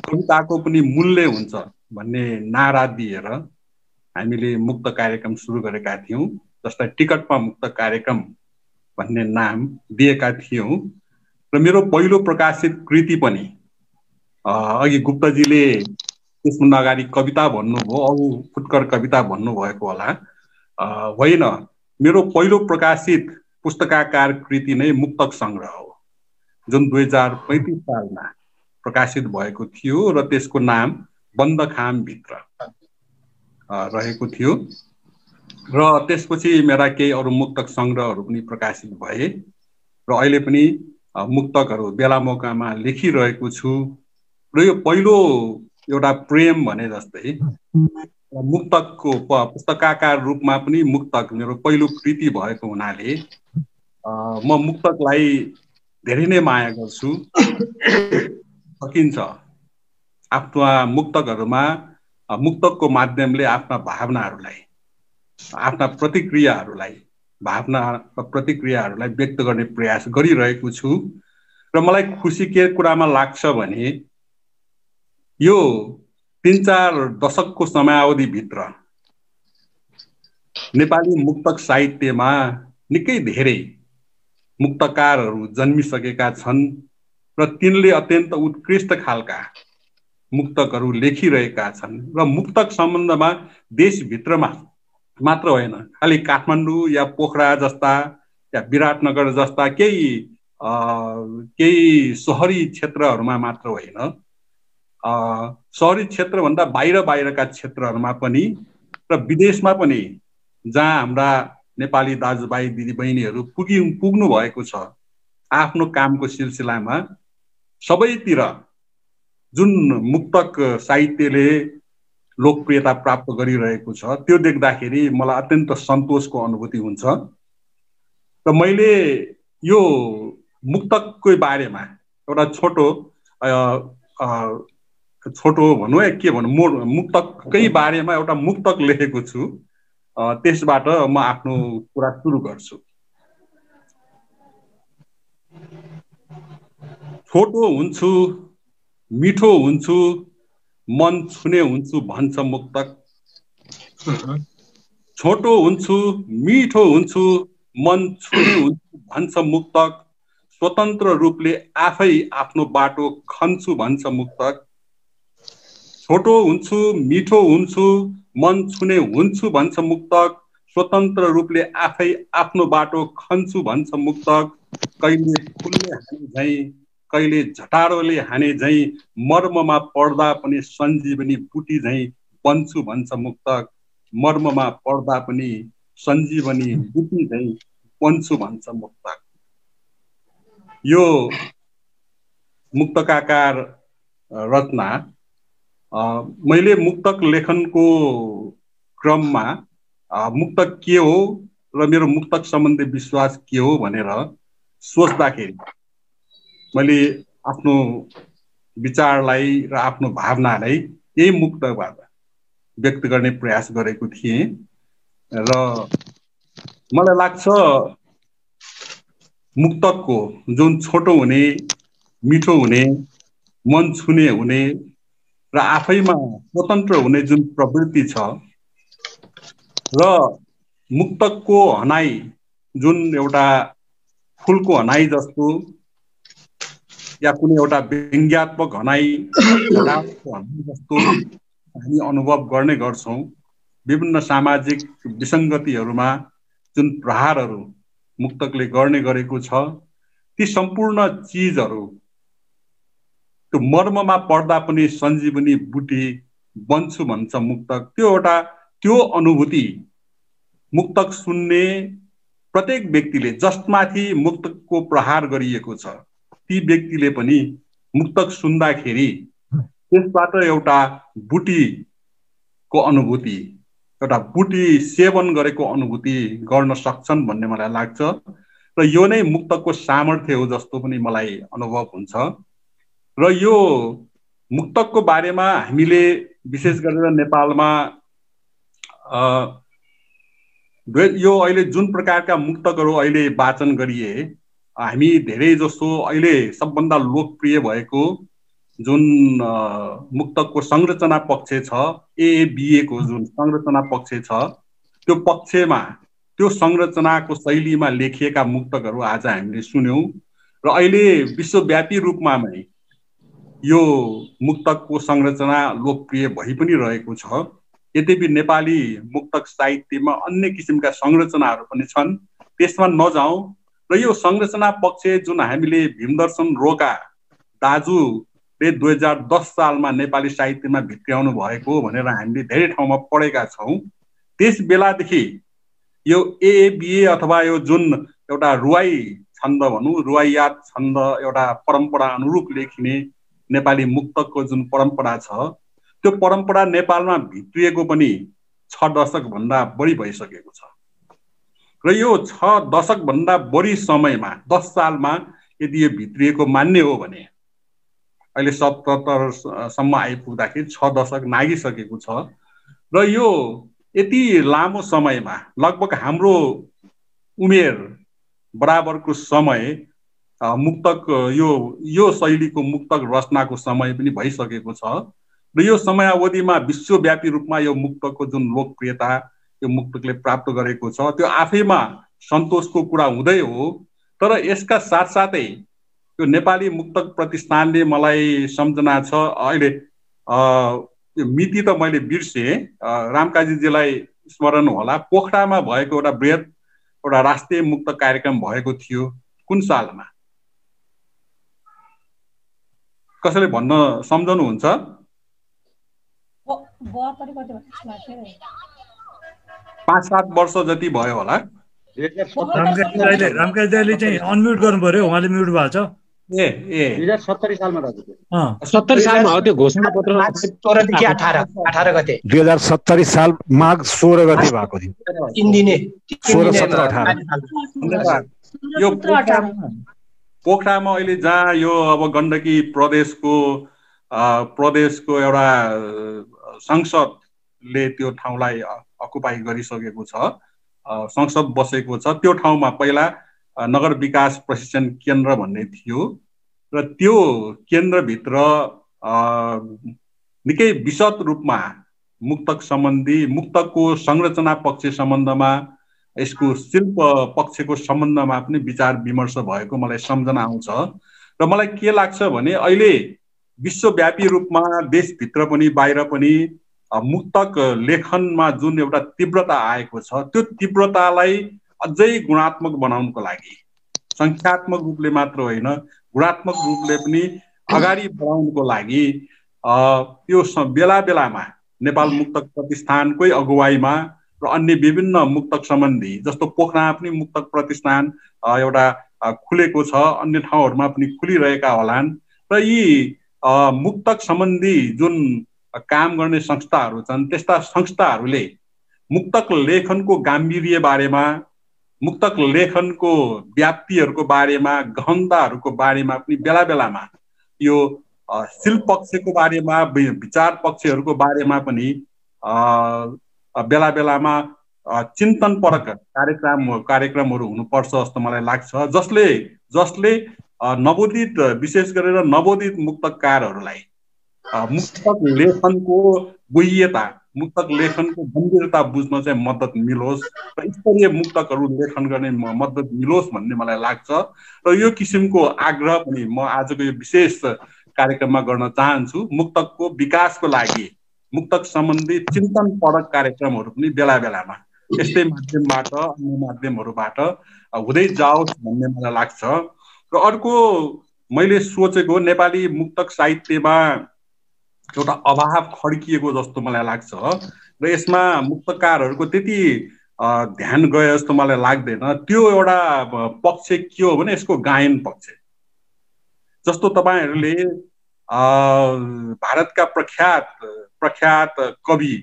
कविताको पनि मूल्य हुन्छ भन्ने नारा दिएर हामीले मुक्त कार्यक्रम सुरु गरेका थियौँ, जसलाई टिकटमा मुक्त कार्यक्रम भन्ने नाम दिएका थियौँ। र मेरो पहिलो प्रकाशित कृति पनि अघि गुप्तजीले त्यसभन्दा अगाडि कविता भन्नुभयो, अरू फुटकर कविता भन्नुभएको होला, होइन। मेरो पहिलो प्रकाशित पुस्तकाकार कृति नै मुक्तक सङ्ग्रह हो, जुन 2035 सालमा प्रकाशित भएको थियो र त्यसको नाम बन्दखाम भित्र रहेको थियो। र त्यसपछि मेरा केही अरू मुक्तक सङ्ग्रहहरू पनि प्रकाशित भए र अहिले पनि मुक्तकहरू बेला मौकामा लेखिरहेको छु। र यो पहिलो एउटा प्रेम भने जस्तै मुक्तकको पुस्तकाकार रूपमा पनि मुक्तक मेरो पहिलो कृति भएको हुनाले म मुक्तकलाई धेरै नै माया गर्छु। सकिन्छ आफ्ना मुक्तकहरूमा मुक्तकको माध्यमले आफ्ना भावनाहरूलाई, आफ्ना प्रतिक्रियाहरूलाई व्यक्त गर्ने प्रयास गरिरहेको छु। र मलाई खुसी के कुरामा लाग्छ भने यो 3-4 दशकको समयावधिभित्र नेपाली मुक्तक साहित्यमा निकै धेरै मुक्तकारहरू जन्मिसकेका छन् र तिनले अत्यन्त उत्कृष्ट खालका मुक्तकहरू लेखिरहेका छन् र मुक्तक सम्बन्धमा देशभित्रमा मात्र होइन, खालि काठमाडौँ या पोखरा जस्ता या विराटनगर जस्ता केही सहरी क्षेत्रहरूमा मात्र होइन, सहरी क्षेत्रभन्दा बाहिरका क्षेत्रहरूमा पनि र विदेशमा पनि जहाँ हाम्रा नेपाली दाजुभाइ दिदीबहिनीहरू पुग्नु भएको छ आफ्नो कामको सिलसिलामा, सबैतिर जुन मुक्तक साहित्यले लोकप्रियता प्राप्त गरिरहेको छ त्यो देख्दाखेरि मलाई अत्यन्त सन्तोषको अनुभूति हुन्छ। र मैले यो मुक्तकको बारेमा एउटा छोटो भनौँ या के भनौँ, मुक्तकै बारेमा एउटा मुक्तक लेखेको छु। त्यसबाट म आफ्नो कुरा सुरु गर्छु। छोटो हुन्छु, मिठो हुन्छु, मन छुने हुन्छु भन्छ मुक्तक। छोटो हुन्छु, मिठो हुन्छु, मन छुने हुन्छु भन्छ मुक्तक। स्वतन्त्र रूपले आफै आफ्नो बाटो खन्छु भन्छ मुक्तक। छोटो हुन्छु, मिठो हुन्छु, मन छुने हुन्छु भन्छ मुक्तक। स्वतन्त्र रूपले आफै आफ्नो बाटो खन्छु भन्छ मुक्तक। कहिले फुलले हाने झैँ, कहिले झटारोले हाने झैँ, मर्ममा पढ्दा पनि सञ्जीवनी बुटी झैँ बन्छु भन्छ मुक्तक। मर्ममा पढ्दा पनि सञ्जीवनी बुटी झैँ बन्छु भन्छ मुक्तक। यो मुक्तकाकार रचना मैले मुक्तक लेखनको क्रममा मुक्तक के हो र मेरो मुक्तक सम्बन्धी विश्वास के हो भनेर सोच्दाखेरि मैले आफ्नो विचारलाई र आफ्नो भावनालाई यही मुक्तकबाट व्यक्त गर्ने प्रयास गरेको थिएँ। र मलाई लाग्छ मुक्तकको जुन छोटो हुने, मिठो हुने, मन छुने हुने र आफैमा स्वतन्त्र हुने जुन प्रवृत्ति छ र मुक्तकको हनाई जुन एउटा फुलको हनाई जस्तो या कुनै एउटा व्यङ्ग्यात्मक हनाई जस्तो हामी अनुभव गर्ने गर्छौँ। विभिन्न सामाजिक विसङ्गतिहरूमा जुन प्रहारहरू मुक्तकले गर्ने गरेको छ ती सम्पूर्ण चिजहरू त्यो मर्ममा पढ्दा पनि सञ्जीवनी बुटी बन्छु भन्छ मुक्तक। त्यो अनुभूति मुक्तक सुन्ने प्रत्येक व्यक्तिले जसमाथि मुक्तकको प्रहार गरिएको छ ती व्यक्तिले पनि मुक्तक सुन्दाखेरि त्यसबाट एउटा बुटीको अनुभूति, एउटा बुटी सेवन गरेको अनुभूति गर्न सक्छन् भन्ने मलाई लाग्छ। र यो नै मुक्तकको सामर्थ्य हो जस्तो पनि मलाई अनुभव हुन्छ। र यो मुक्तकको बारेमा हामीले विशेष गरेर नेपालमा यो अहिले जुन प्रकारका मुक्तकहरू अहिले वाचन गरिए, हामी धेरै जसो अहिले सबभन्दा लोकप्रिय भएको जुन मुक्तकको संरचना पक्ष छ, एएबीएको जुन संरचना पक्ष छ, त्यो पक्षमा त्यो संरचनाको शैलीमा लेखिएका मुक्तकहरू आज हामीले सुन्यौं। र अहिले विश्वव्यापी रूपमा नै यो मुक्तकको संरचना लोकप्रिय भइ पनि रहेको छ। यद्यपि नेपाली मुक्तक साहित्यमा अन्य किसिमका संरचनाहरू पनि छन्, त्यसमा नजाउँ। र यो संरचना पक्ष जुन हामीले भीमदर्शन रोका दाजुले 2010 सालमा नेपाली साहित्यमा भित्र्याउनु भएको भनेर हामीले धेरै ठाउँमा पढेका छौँ। त्यस बेलादेखि यो एएबीए अथवा यो जुन एउटा रुवाई छन्द भनौँ, रुवाइयात छन्द, एउटा परम्परा अनुरूप लेखिने नेपाली मुक्तकको जुन परम्परा छ त्यो परम्परा नेपालमा भित्रिएको पनि 6 दशक भन्दा बढी भइसकेको छ। र यो 6 दशक भन्दा बढी समयमा 10 सालमा यदि यो भित्रिएको मान्ने हो भने अहिले 77 सम्म आइपुग्दाखेरि 6 दशक नागिसकेको छ। र यो यति लामो समयमा लगभग हाम्रो उमेर बराबरको समय मुक्तक यो शैलीको मुक्तक रचनाको समय पनि भइसकेको छ। र यो समयावधिमा विश्वव्यापी रूपमा यो मुक्तकको जुन लोकप्रियता यो मुक्तकले प्राप्त गरेको छ त्यो आफैमा सन्तोषको कुरा हुँदै हो। तर यसका साथसाथै यो नेपाली मुक्तक प्रतिष्ठानले मलाई सम्झना छ अहिले मिति त मैले बिर्सेँ, रामकाजीजीलाई स्मरण होला, पोखरामा भएको एउटा बृहत एउटा राष्ट्रिय मुक्तक कार्यक्रम भएको थियो, कुन सालमा? कसैले भन्न सम्झनुहुन्छ? 5-7 वर्ष जति भयो होला। रामकाजीले चाहिँ अनम्युट गर्नु पर्यो, उहाँले म्युट भएको छ। 2070 सालमा रहेछ। 70 सालमा हो त्यो घोषणा पत्र। 16 देखि 18 गते 2070 साल माघ 16 गते भएको थियो। 3 दिने 16, 17, 18 यो पोखरामा अहिले जहाँ यो अब गण्डकी प्रदेशको एउटा संसदले त्यो ठाउँलाई अकुपाई गरिसकेको छ, संसद बसेको छ, त्यो ठाउँमा पहिला नगर विकास प्रशिक्षण केन्द्र भन्ने थियो र त्यो केन्द्रभित्र निकै विशद रूपमा मुक्तक सम्बन्धी, मुक्तकको संरचना पक्ष सम्बन्धमा, यसको शिल्प पक्षको सम्बन्धमा पनि विचार विमर्श भएको मलाई सम्झना आउँछ। र मलाई के लाग्छ भने अहिले विश्वव्यापी रूपमा देशभित्र पनि बाहिर पनि मुक्तक लेखनमा जुन एउटा तीव्रता आएको छ, त्यो तीव्रतालाई अझै गुणात्मक बनाउनको लागि संख्यात्मक रूपले मात्र होइन, गुणात्मक रूपले पनि अगाडि बढाउनको लागि त्यो बेला बेलामा नेपाल मुक्तक प्रतिष्ठानकै अगुवाईमा र अन्य विभिन्न मुक्तक सम्बन्धी, जस्तो पोखरामा पनि मुक्तक प्रतिष्ठान एउटा खुलेको छ, अन्य ठाउँहरूमा पनि खुलिरहेका होलान्। र यी मुक्तक सम्बन्धी जुन काम गर्ने संस्थाहरू छन्, त्यस्ता संस्थाहरूले मुक्तक लेखनको गाम्भीर्य बारेमा, मुक्तक लेखनको व्याप्तिहरूको बारेमा, गहनताहरूको बारेमा पनि बेला बेलामा, यो शिल्प पक्षको बारेमा, विचार पक्षहरूको बारेमा पनि बेला बेलामा चिन्तनपरक कार्यक्रमहरू हुनुपर्छ जस्तो मलाई लाग्छ, जसले नवोदित, विशेष गरेर नवोदित मुक्तकारहरूलाई मुक्तक लेखनको गुह्यता, मुक्तक लेखनको गम्भीरता बुझ्न चाहिँ मद्दत मिलोस् र स्तरीय मुक्तकहरू लेखन गर्ने मद्दत मिलोस् भन्ने मलाई लाग्छ। र यो किसिमको आग्रह पनि म आजको यो विशेष कार्यक्रममा गर्न चाहन्छु। मुक्तकको विकासको लागि मुक्तक सम्बन्धी चिन्तनपरक कार्यक्रमहरू पनि बेला बेलामा यस्तै माध्यमबाट, अन्य माध्यमहरूबाट हुँदै जाओस् भन्ने मलाई लाग्छ। र अर्को मैले सोचेको, नेपाली मुक्तक साहित्यमा एउटा अभाव खड्किएको जस्तो मलाई लाग्छ र यसमा मुक्तकारहरूको त्यति ध्यान गए जस्तो मलाई लाग्दैन। त्यो एउटा पक्ष के हो भने यसको गायन पक्ष। जस्तो तपाईहरूले भारतका प्रख्यात कवि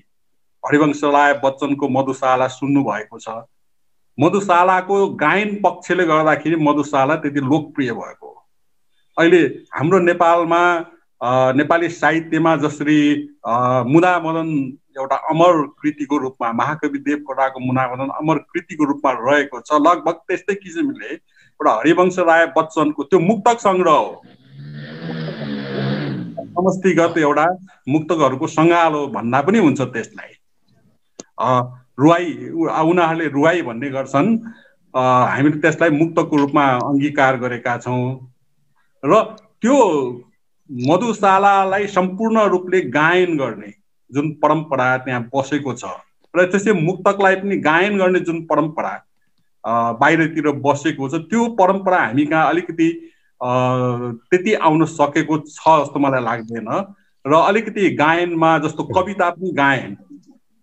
हरिवंश राय बच्चनको मधुशाला सुन्नु भएको छ। मधुशालाको गायन पक्षले गर्दाखेरि मधुशाला त्यति लोकप्रिय भएको हो। अहिले हाम्रो नेपालमा नेपाली साहित्यमा जसरी मुना मदन एउटा अमर कृतिको रूपमा, महाकवि देवकोटाको मुना मदन अमर कृतिको रूपमा रहेको छ, लगभग त्यस्तै किसिमले एउटा हरिवंश राय बच्चनको त्यो मुक्तक सङ्ग्रह हो, समष्टिगत एउटा मुक्तकहरूको सङ्गालो भन्दा पनि हुन्छ त्यसलाई। रुवाई, उनीहरूले रुवाई भन्ने गर्छन्, हामीले त्यसलाई मुक्तकको रूपमा अङ्गीकार गरेका छौँ। र त्यो मधुशालालाई सम्पूर्ण रूपले गायन गर्ने जुन परम्परा त्यहाँ बसेको छ, र त्यसै मुक्तकलाई पनि गायन गर्ने जुन परम्परा बाहिरतिर बसेको छ, त्यो परम्परा हामी कहाँ अलिकति त्यति आउन सकेको छ जस्तो मलाई लाग्दैन। र अलिकति गायनमा जस्तो कविता पनि गायन,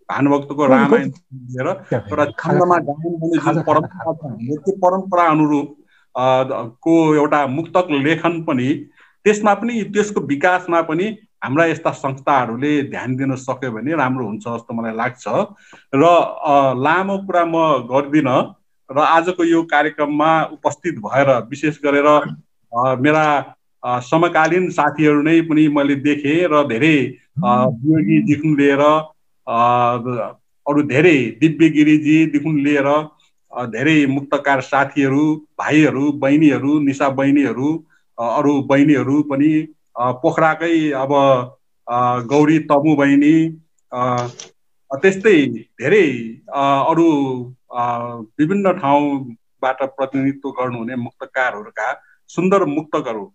भानुभक्तको रामायण लिएर एउटा छन्दमा गायन गर्ने जुन परम्परा छ, त्यो परम्परा अनुरूप को एउटा मुक्तक लेखन पनि, त्यसमा पनि, त्यसको विकासमा पनि हाम्रा यस्ता संस्थाहरूले ध्यान दिन सक्यो भने राम्रो हुन्छ जस्तो मलाई लाग्छ। र लामो कुरा म गर्दिनँ र आजको यो कार्यक्रममा उपस्थित भएर विशेष गरेर मेरा समकालीन साथीहरू नै पनि मैले देखेँ र धेरै योगीदेखि लिएर अरू धेरै दिव्यगिरीजीदेखि लिएर धेरै मुक्तकार साथीहरू, भाइहरू, बहिनीहरू, निशा बहिनीहरू, अरू बहिनीहरू पनि, पोखराकै अब गौरी तमु बहिनी, त्यस्तै धेरै अरू विभिन्न ठाउँबाट प्रतिनिधित्व गर्नुहुने मुक्तकारहरूका सुन्दर मुक्तकहरू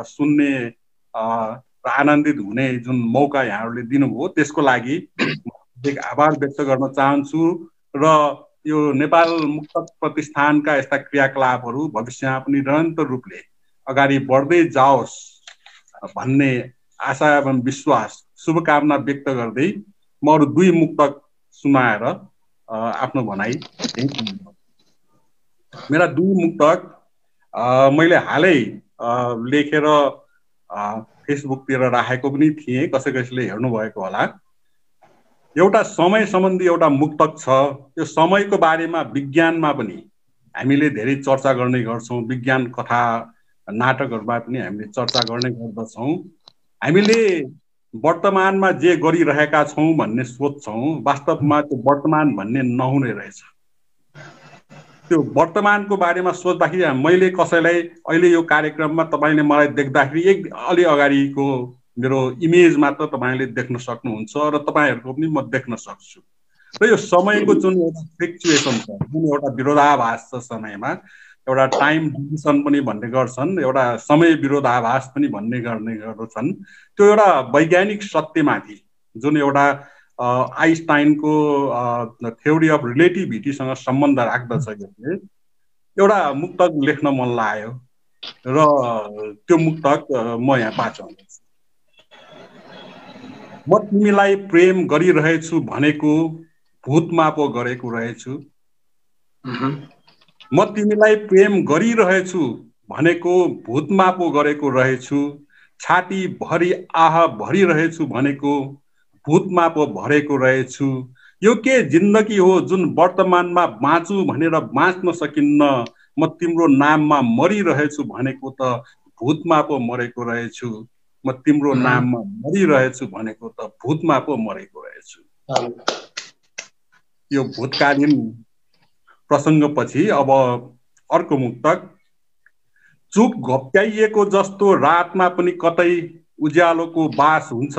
सुन्ने र आनन्दित हुने जुन मौका यहाँहरूले दिनुभयो त्यसको लागि आभार व्यक्त गर्न चाहन्छु र यो नेपाल मुक्तक प्रतिष्ठानका यस्ता क्रियाकलापहरू भविष्यमा पनि निरन्तर रूपले अगाडि बढ्दै जाओस् भन्ने आशा एवं विश्वास शुभकामना व्यक्त गर्दै म अरू 2 मुक्तक सुनाएर आफ्नो भनाइ मेरा 2 मुक्तक मैले हालै लेखेर फेसबुकतिर राखेको पनि थिएँ, कसैले हेर्नु भएको होला। एउटा समय सम्बन्धी एउटा मुक्तक छ। यो समयको बारेमा विज्ञानमा पनि हामीले धेरै चर्चा गर्ने गर्छौँ, विज्ञान कथा नाटकहरूमा पनि हामीले चर्चा गर्ने गर्दछौँ। हामीले वर्तमानमा जे गरिरहेका छौँ भन्ने सोच्छौँ, वास्तवमा त्यो वर्तमान भन्ने नहुने रहेछ। त्यो वर्तमानको बारेमा सोच्दाखेरि मैले कसैलाई अहिले यो कार्यक्रममा तपाईले मलाई देख्दाखेरि अलि अगाडिको मेरो इमेज मात्र तपाईले देख्न सक्नुहुन्छ र तपाईहरुको पनि म देख्न सक्छु। र यो समयको जुन एउटा फ्लक्चुएसन छ, जुन एउटा विरोधाभास छ समयमा, एउटा टाइम डिभिजन पनि भन्ने गर्छन्, एउटा समय विरोधाभास पनि भन्ने गर्ने गर्छन्। त्यो एउटा वैज्ञानिक सत्यमाथि जुन एउटा आइन्स्टाइनको थ्योरी अफ रिलेटिभिटीसँग सम्बन्ध राख्दछ। यसले एउटा मुक्तक लेख्न मन लाग्यो र त्यो मुक्तक म यहाँ वाचाउँदैछु। म तिमीलाई प्रेम गरिरहेछु भनेको भूतमा पो गरेको रहेछु। म तिमीलाई प्रेम गरिरहेछु भनेको भूतमा पो गरेको रहेछु। छाती भरि आह भरिरहेछु भनेको भूतमा पो भरेको रहेछु। यो के जिन्दगी हो जुन वर्तमानमा बाँचु भनेर बाँच्न सकिन्न। म तिम्रो नाममा मरिरहेछु भनेको त भूतमा पो मरेको रहेछु। म तिम्रो नाममा मरिरहेछु भनेको त भूतमा पो मरेको रहेछु। यो भूतकालीन प्रसङ्गपछि अब अर्को मुक्तक। चुप घोप्ट्याइएको जस्तो रातमा पनि कतै उज्यालोको बास हुन्छ।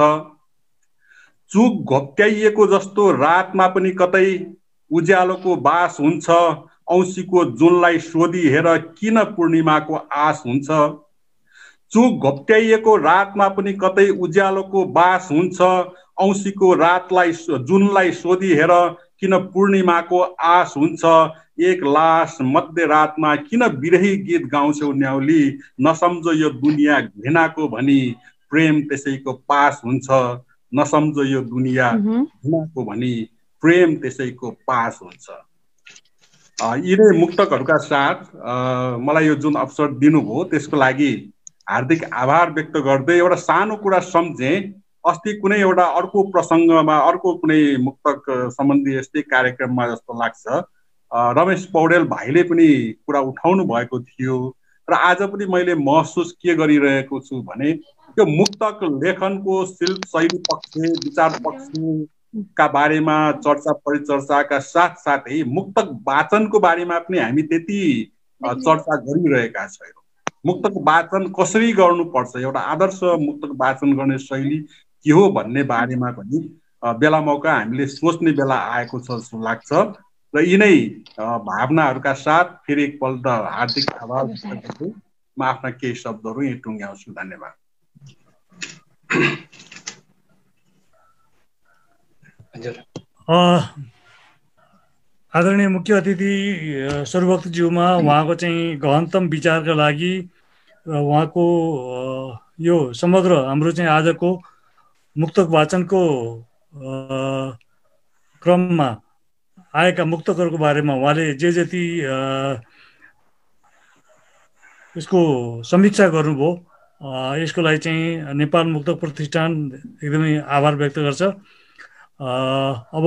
चुप घोप्ट्याइएको जस्तो रातमा पनि कतै उज्यालोको बास हुन्छ। औँसीको जुनलाई सोधी हेर किन पूर्णिमाको आस हुन्छ। चुप घोप्ट्याइएको रातमा पनि कतै उज्यालोको बास हुन्छ। औँसीको रातलाई जुनलाई सोधी हेर किन पूर्णिमाको आस हुन्छ। एक लास मध्यरातमा किन बिरही गीत गाउँछौ न्याउली। नसम्झो यो दुनियाँ घृणाको भनी प्रेम त्यसैको पास हुन्छ। नसम्झो यो दुनियाँ घृणाको भनी प्रेम त्यसैको पास हुन्छ। यिनै मुक्तकहरूका साथ मलाई यो जुन अवसर दिनुभयो त्यसको लागि हार्दिक आभार व्यक्त गर्दै एउटा सानो कुरा सम्झेँ। अस्ति कुनै एउटा अर्को प्रसङ्गमा अर्को कुनै मुक्तक सम्बन्धी यस्तै कार्यक्रममा जस्तो लाग्छ रमेश पौडेल भाइले पनि कुरा उठाउनु भएको थियो र आज पनि मैले महसुस के गरिरहेको छु भने यो मुक्तक लेखनको शैली पक्ष, विचार पक्षका बारेमा चर्चा परिचर्चाका साथसाथै मुक्तक वाचनको बारेमा पनि हामी त्यति चर्चा गरिरहेका छैनौँ। मुक्तक वाचन कसरी गर्नुपर्छ, एउटा आदर्श मुक्तक वाचन गर्ने शैली के हो भन्ने बारेमा पनि बेला मौका हामीले सोच्ने बेला आएको छ जस्तो लाग्छ। र यिनै भावनाहरूका साथ फेरि एकपल्ट हार्दिक आभार व्यक्त गर्दै म आफ्ना केही शब्दहरू यहीँ टुङ्ग्याउँछु। धन्यवाद। आदरणीय मुख्य अतिथि सर्वभक्तज्यूमा उहाँको चाहिँ गहनतम विचारका लागि र उहाँको यो समग्र हाम्रो चाहिँ आजको मुक्तक वाचनको क्रममा आएका मुक्तकहरूको बारेमा उहाँले जे जति यसको समीक्षा गर्नुभयो यसको लागि चाहिँ नेपाल मुक्तक प्रतिष्ठान एकदमै आभार व्यक्त गर्छ। अब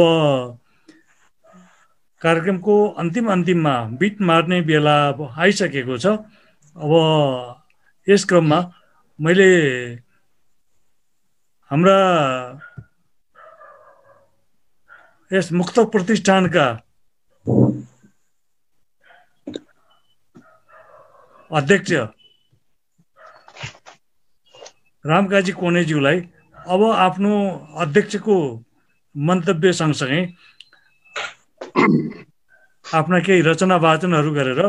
कार्यक्रमको अन्तिममा बिट मार्ने बेला आइसकेको छ। अब यस क्रममा मैले हाम्रा यस मुक्तक प्रतिष्ठानका अध्यक्ष रामकाजी कोनेज्यूलाई अब आफ्नो अध्यक्षको मन्तव्य सँगसँगै आफ्ना केही रचना वाचनहरू गरेर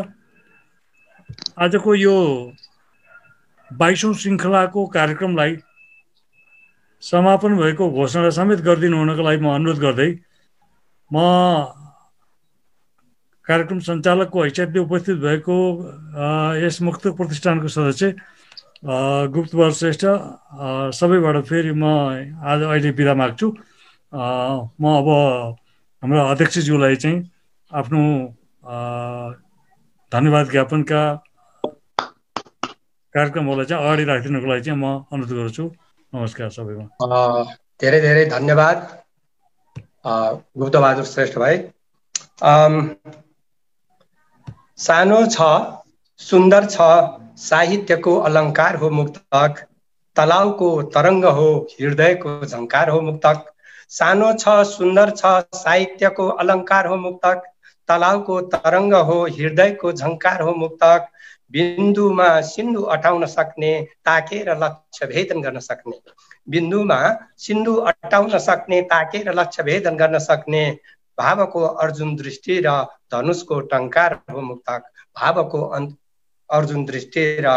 आजको यो 22औं श्रृङ्खलाको कार्यक्रमलाई समापन भएको घोषणा समेत गरिदिनु हुनको लागि म अनुरोध गर्दै म कार्यक्रम सञ्चालकको हैसियतले उपस्थित भएको यस मुक्तक प्रतिष्ठानको सदस्य गुप्तवर श्रेष्ठ सबैबाट फेरि म आज अहिले बिदा माग्छु। म अब हाम्रो अध्यक्षज्यूलाई चाहिँ आफ्नो धन्यवाद ज्ञापनका कार्यक्रमहरूलाई चाहिँ अगाडि राखिदिनुको लागि चाहिँ म अनुरोध गर्छु। नमस्कार सबैमा। धेरै धेरै धन्यवाद गुप्तबहादुर श्रेष्ठ भाइ। सानो छ सुन्दर छ साहित्यको अलङ्कार हो मुक्तक, तलाउको तरङ्ग हो हृदयको झङ्कार हो मुक्तक। सानो छ सुन्दर छ साहित्यको अलङ्कार हो मुक्तक, तलाउको तरङ्ग हो हृदयको झङ्कार हो मुक्तक। बिन्दुमा सिन्धु अटाउन सक्ने, ताकेर लक्ष्य भेदन गर्न सक्ने, बिन्दुमा सिन्धु अटाउन सक्ने, ताकेर लक्ष्य भेदन गर्न सक्ने। भावको अर्जुन दृष्टि र धनुषको टङ्कार हो मुक्तक, भावको अर्जुन दृष्टि र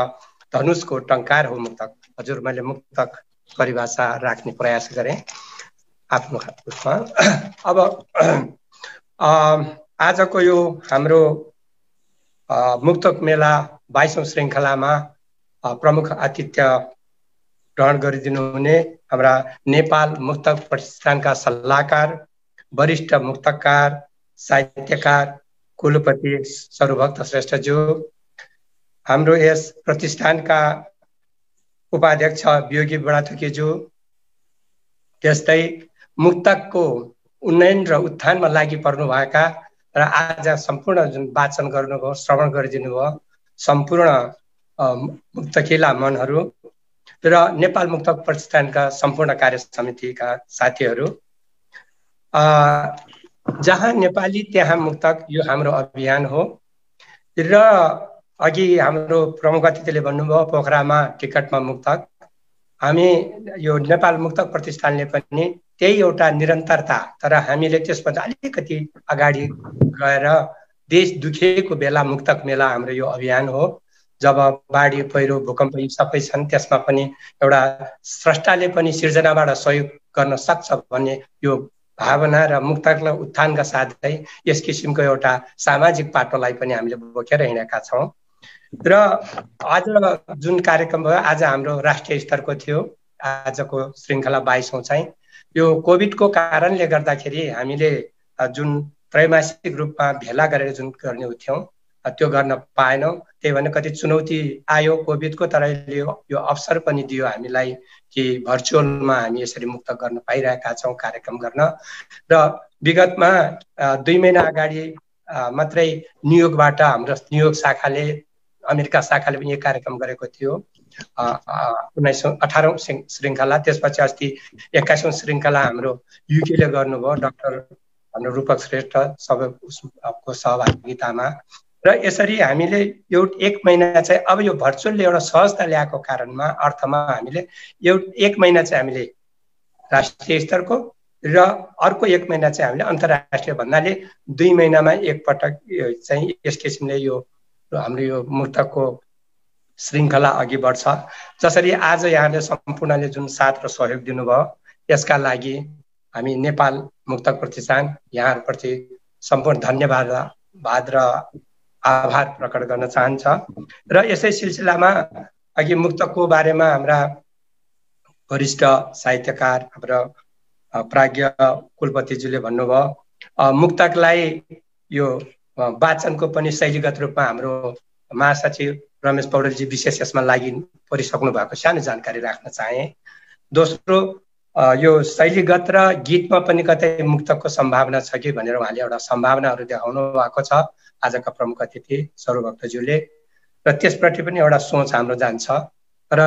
धनुषको टङ्कार हो मुक्तक। हजुर मैले मुक्तक परिभाषा राख्ने प्रयास गरेँ आफ्नो उसमा। अब आजको यो हाम्रो मुक्तक मेला 22औं श्रृङ्खलामा प्रमुख आतिथ्य ग्रहण गरिदिनु हुने हाम्रा नेपाल मुक्तक प्रतिष्ठानका सल्लाहकार, वरिष्ठ मुक्तकार, साहित्यकार कुलपति सर्वभक्त श्रेष्ठज्यू, हाम्रो यस प्रतिष्ठानका उपाध्यक्ष वियोगी बडाथुकीज्यू, त्यस्तै मुक्तकको उन्नयन र उत्थानमा लागि पर्नुभएका र आज सम्पूर्ण जुन वाचन गर्नुभयो, श्रवण गरिदिनु भयो सम्पूर्ण मुक्तकिला मनहरू र नेपाल मुक्तक प्रतिष्ठानका सम्पूर्ण कार्य समितिका साथीहरू, जहाँ नेपाली त्यहाँ मुक्तक यो हाम्रो अभियान हो। र अघि हाम्रो प्रमुख अतिथिले भन्नुभयो पोखरामा टिकटमा मुक्तक, हामी यो नेपाल मुक्तक प्रतिष्ठानले पनि त्यही एउटा निरन्तरता, तर हामीले त्यसभन्दा अलिकति अगाडि गएर देश दुखिएको बेला मुक्तक मेला हाम्रो यो अभियान हो। जब बाढी पहिरो भूकम्प यी सबै छन् त्यसमा पनि एउटा स्रष्टाले पनि सिर्जनाबाट सहयोग गर्न सक्छ भन्ने यो भावना र मुक्तकलाई उत्थानका साथै यस किसिमको एउटा सामाजिक पाटोलाई पनि हामीले बोकेर हिँडेका छौँ। र आज जुन कार्यक्रम भयो आज हाम्रो राष्ट्रिय स्तरको थियो। आजको श्रृङ्खला 22औं चाहिँ यो कोभिडको कारणले गर्दाखेरि हामीले जुन त्रैमासिक रूपमा भेला गरेर जुन गर्ने थियौँ त्यो गर्न पाएनौँ। त्यही भएर कति चुनौती आयो कोभिडको, तर यो अवसर पनि दियो हामीलाई कि भर्चुअलमा हामी यसरी मुक्त गर्न पाइरहेका छौँ कार्यक्रम गर्न। र विगतमा 2 महिना अगाडि मात्रै न्युयोर्कबाट हाम्रो न्युयोर्क शाखाले, अमेरिका शाखाले पनि यो कार्यक्रम गरेको थियो 18औं श्रृङ्खला। त्यसपछि अस्ति 21औं श्रृङ्खला हाम्रो युकेले गर्नुभयो डाक्टर हाम्रो रूपक श्रेष्ठ सबैको सहभागितामा। र यसरी हामीले यो 1 महिना चाहिँ अब यो भर्चुअलले एउटा सहजता ल्याएको कारणमा अर्थमा हामीले यो 1 महिना चाहिँ हामीले राष्ट्रिय स्तरको र अर्को 1 महिना चाहिँ हामीले अन्तर्राष्ट्रिय भन्नाले 2 महिनामा एकपटक चाहिँ यस किसिमले यो हाम्रो यो मुक्तकको श्रृङ्खला अघि बढ्छ। जसरी आज यहाँले सम्पूर्णले जुन साथ र सहयोग दिनुभयो यसका लागि हामी नेपाल मुक्तक प्रतिष्ठान यहाँहरूप्रति सम्पूर्ण धन्यवाद र आभार प्रकट गर्न चाहन्छ। र यसै सिलसिलामा अघि मुक्तकको बारेमा हाम्रा वरिष्ठ साहित्यकार हाम्रो प्राज्ञ कुलपतिज्यूले भन्नुभयो मुक्तकलाई यो वाचनको पनि शैलीगत रूपमा हाम्रो महासचिव रमेश पौडेलजी विशेष यसमा लागि परिसक्नु भएको सानो जानकारी राख्न चाहे। दोस्रो यो शैलीगत र गीतमा पनि कतै मुक्तकको सम्भावना छ कि भनेर उहाँले एउटा सम्भावनाहरू देखाउनु भएको छ आजका प्रमुख अतिथि सर्वभक्तज्यूले, र त्यसप्रति पनि एउटा सोच हाम्रो जान्छ। र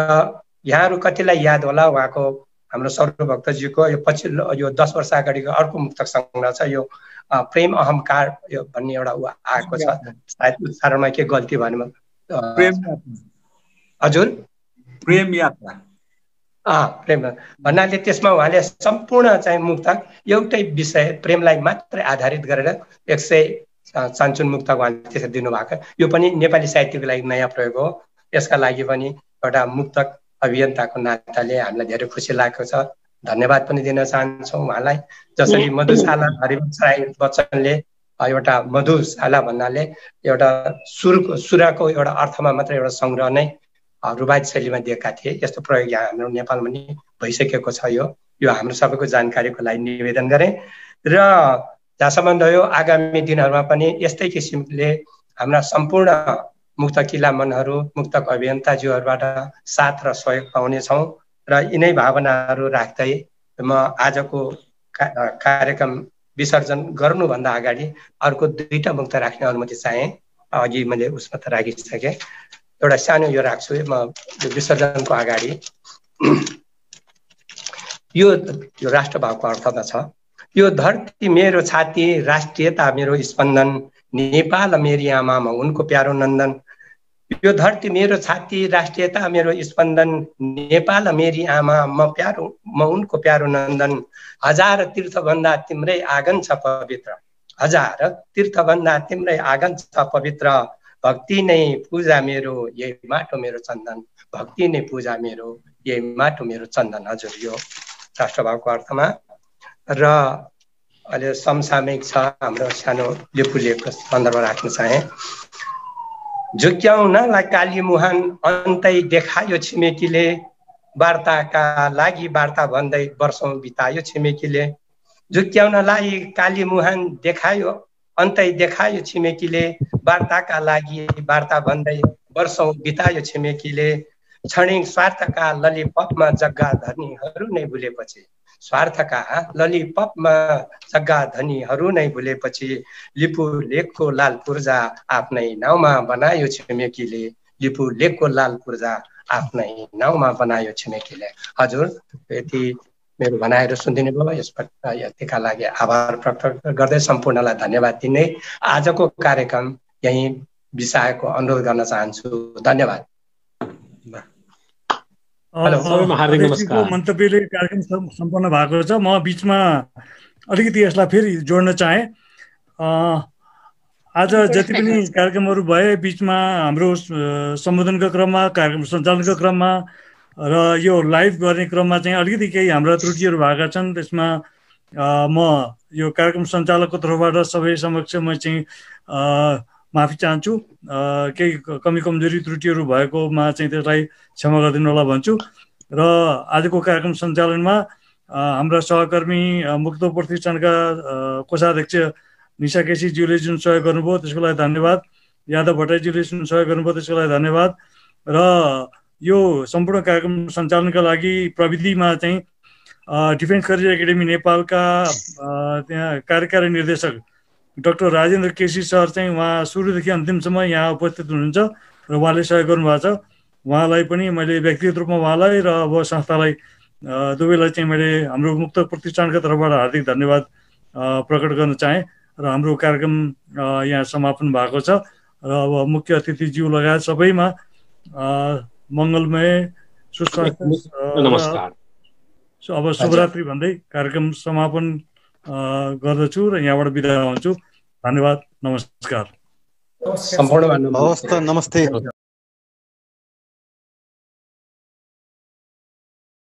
यहाँहरू कतिलाई याद होला उहाँको हाम्रो सर्वभक्तज्यूको यो पछिल्लो यो 10 वर्ष अगाडिको अर्को मुक्तक सङ्ग्रह छ यो प्रेम अहंकार यो भन्ने एउटा आएको छ। सायद उच्चारणमा के गल्ती भनेमा हजुर प्रेम यात्रा प्रेम भन्नाले त्यसमा उहाँले सम्पूर्ण चाहिँ मुक्तक एउटै विषय प्रेमलाई मात्रै आधारित गरेर 100 मुक्तक उहाँले त्यसरी दिनुभएको। यो पनि नेपाली साहित्यको लागि नयाँ प्रयोग हो। यसका लागि पनि एउटा मुक्तक अभियन्ताको नाताले हामीलाई धेरै खुसी लागेको छ। धन्यवाद पनि दिन चाहन्छौँ उहाँलाई। जसरी मधुशाला हरिवंश राई बच्चनले एउटा मधुशाला भन्नाले एउटा सुरको एउटा अर्थमा मात्र एउटा सङ्ग्रह नै रुबाइत शैलीमा दिएका थिए। यस्तो प्रयोग यहाँ हाम्रो नेपालमा नि भइसकेको छ। यो हाम्रो सबैको जानकारीको लागि निवेदन गरेँ र जहाँसम्म रह्यो आगामी दिनहरूमा पनि यस्तै किसिमले हाम्रा सम्पूर्ण मुक्तकिला मनहरू मुक्तक अभियन्ताज्यूहरूबाट साथ र सहयोग पाउनेछौँ र यिनै भावनाहरू राख्दै म आजको कार्यक्रम विसर्जन गर्नुभन्दा अगाडि अर्को 2टा मुक्त राख्ने अनुमति चाहे। अघि मैले उसमा त राखिसकेँ, एउटा सानो यो राख्छु म विसर्जनको अगाडि। यो राष्ट्रभावको अर्थमा छ। यो धरती मेरो छाती, राष्ट्रियता मेरो स्पन्दन, नेपाल मेरी आमा म उनको प्यारो नन्दन। यो धरती मेरो छाती, राष्ट्रियता मेरो स्पन्दन, नेपाल मेरी आमा म उनको प्यारो नन्दन। हजार तीर्थभन्दा तिम्रै आँगन छ पवित्र, हजार तीर्थभन्दा तिम्रै आँगन छ पवित्र। भक्ति नै पूजा मेरो यही माटो मेरो चन्दन, भक्ति नै पूजा मेरो यही माटो मेरो चन्दन। हजुर यो राष्ट्रभावको अर्थमा। र अहिले समसामयिक छ हाम्रो सानो लिपुलेखको सन्दर्भ राख्न चाहे। झुक्याउनलाई काली मुहान अन्तै देखायो छिमेकीले, वार्ताका लागि वार्ता भन्दै वर्षौं बितायो छिमेकीले। झुक्याउनलाई काली मुहान देखायो अन्तै देखायो छिमेकीले, वार्ताका लागि वार्ता भन्दै वर्षौं बितायो छिमेकीले। क्षणिक स्वार्थका ललिपपमा जग्गा धनीहरू नै भुलेपछि, स्वार्थका ललिपपमा जग्गा धनीहरू नै भुलेपछि, लिपु लेखको लाल पूर्जा आफ्नै नाउँमा बनायो छिमेकीले, लिपु लेखको लाल पूर्जा आफ्नै नाउँमा बनायो छिमेकीले। हजुर यति मेरो भनाइहरू सुनिदिनु भयो। यतिका लागि आभार प्रकट गर्दै सम्पूर्णलाई धन्यवाद दिँदै आजको कार्यक्रम यही विषयको अनुरोध गर्न चाहन्छु। धन्यवाद। मन्तव्यले कार्यक्रम सम्पन्न भएको छ। म बिचमा अलिकति यसलाई फेरि जोड्न चाहे। आज जति पनि कार्यक्रमहरू भए बिचमा हाम्रो सम्बोधनको क्रममा, कार्यक्रम सञ्चालनको क्रममा र यो लाइभ गर्ने क्रममा चाहिँ अलिकति केही हाम्रा त्रुटिहरू भएका छन्। त्यसमा म यो कार्यक्रम सञ्चालकको तर्फबाट सबै समक्ष म चाहिँ माफी चाहन्छु। केही कमी कमजोरी त्रुटिहरू भएकोमा चाहिँ त्यसलाई क्षमा गरिदिनु होला भन्छु। र आजको कार्यक्रम सञ्चालनमा हाम्रा सहकर्मी मुक्त प्रतिष्ठानका कोषाध्यक्ष निशा केसीज्यूले जुन सहयोग गर्नुभयो त्यसको लागि धन्यवाद। यादव भट्टराईज्यूले जुन सहयोग गर्नुभयो त्यसको लागि धन्यवाद। र यो सम्पूर्ण कार्यक्रम सञ्चालनका लागि प्रविधिमा चाहिँ डिफेन्स करियर एकाडेमी नेपालका त्यहाँ कार्यकारी निर्देशक डाक्टर राजेन्द्र केसी सर चाहिँ उहाँ सुरुदेखि अन्तिमसम्म यहाँ उपस्थित हुनुहुन्छ र उहाँले सहयोग गर्नुभएको छ। उहाँलाई पनि मैले व्यक्तिगत रूपमा उहाँलाई र अब संस्थालाई दुवैलाई चाहिँ मैले हाम्रो मुक्त प्रतिष्ठानका तर्फबाट हार्दिक धन्यवाद प्रकट गर्न चाहेँ। र हाम्रो कार्यक्रम यहाँ समापन भएको छ र अब मुख्य अतिथिज्यू लगायत सबैमा मङ्गलमय सुस्वास्थ्य नमस्कार अब शुभरात्रि भन्दै कार्यक्रम समापन गर्दछु र यहाँबाट बिदा हुन्छु। धन्यवाद, नमस्कार। सम्पूर्ण हवस् त, नमस्ते।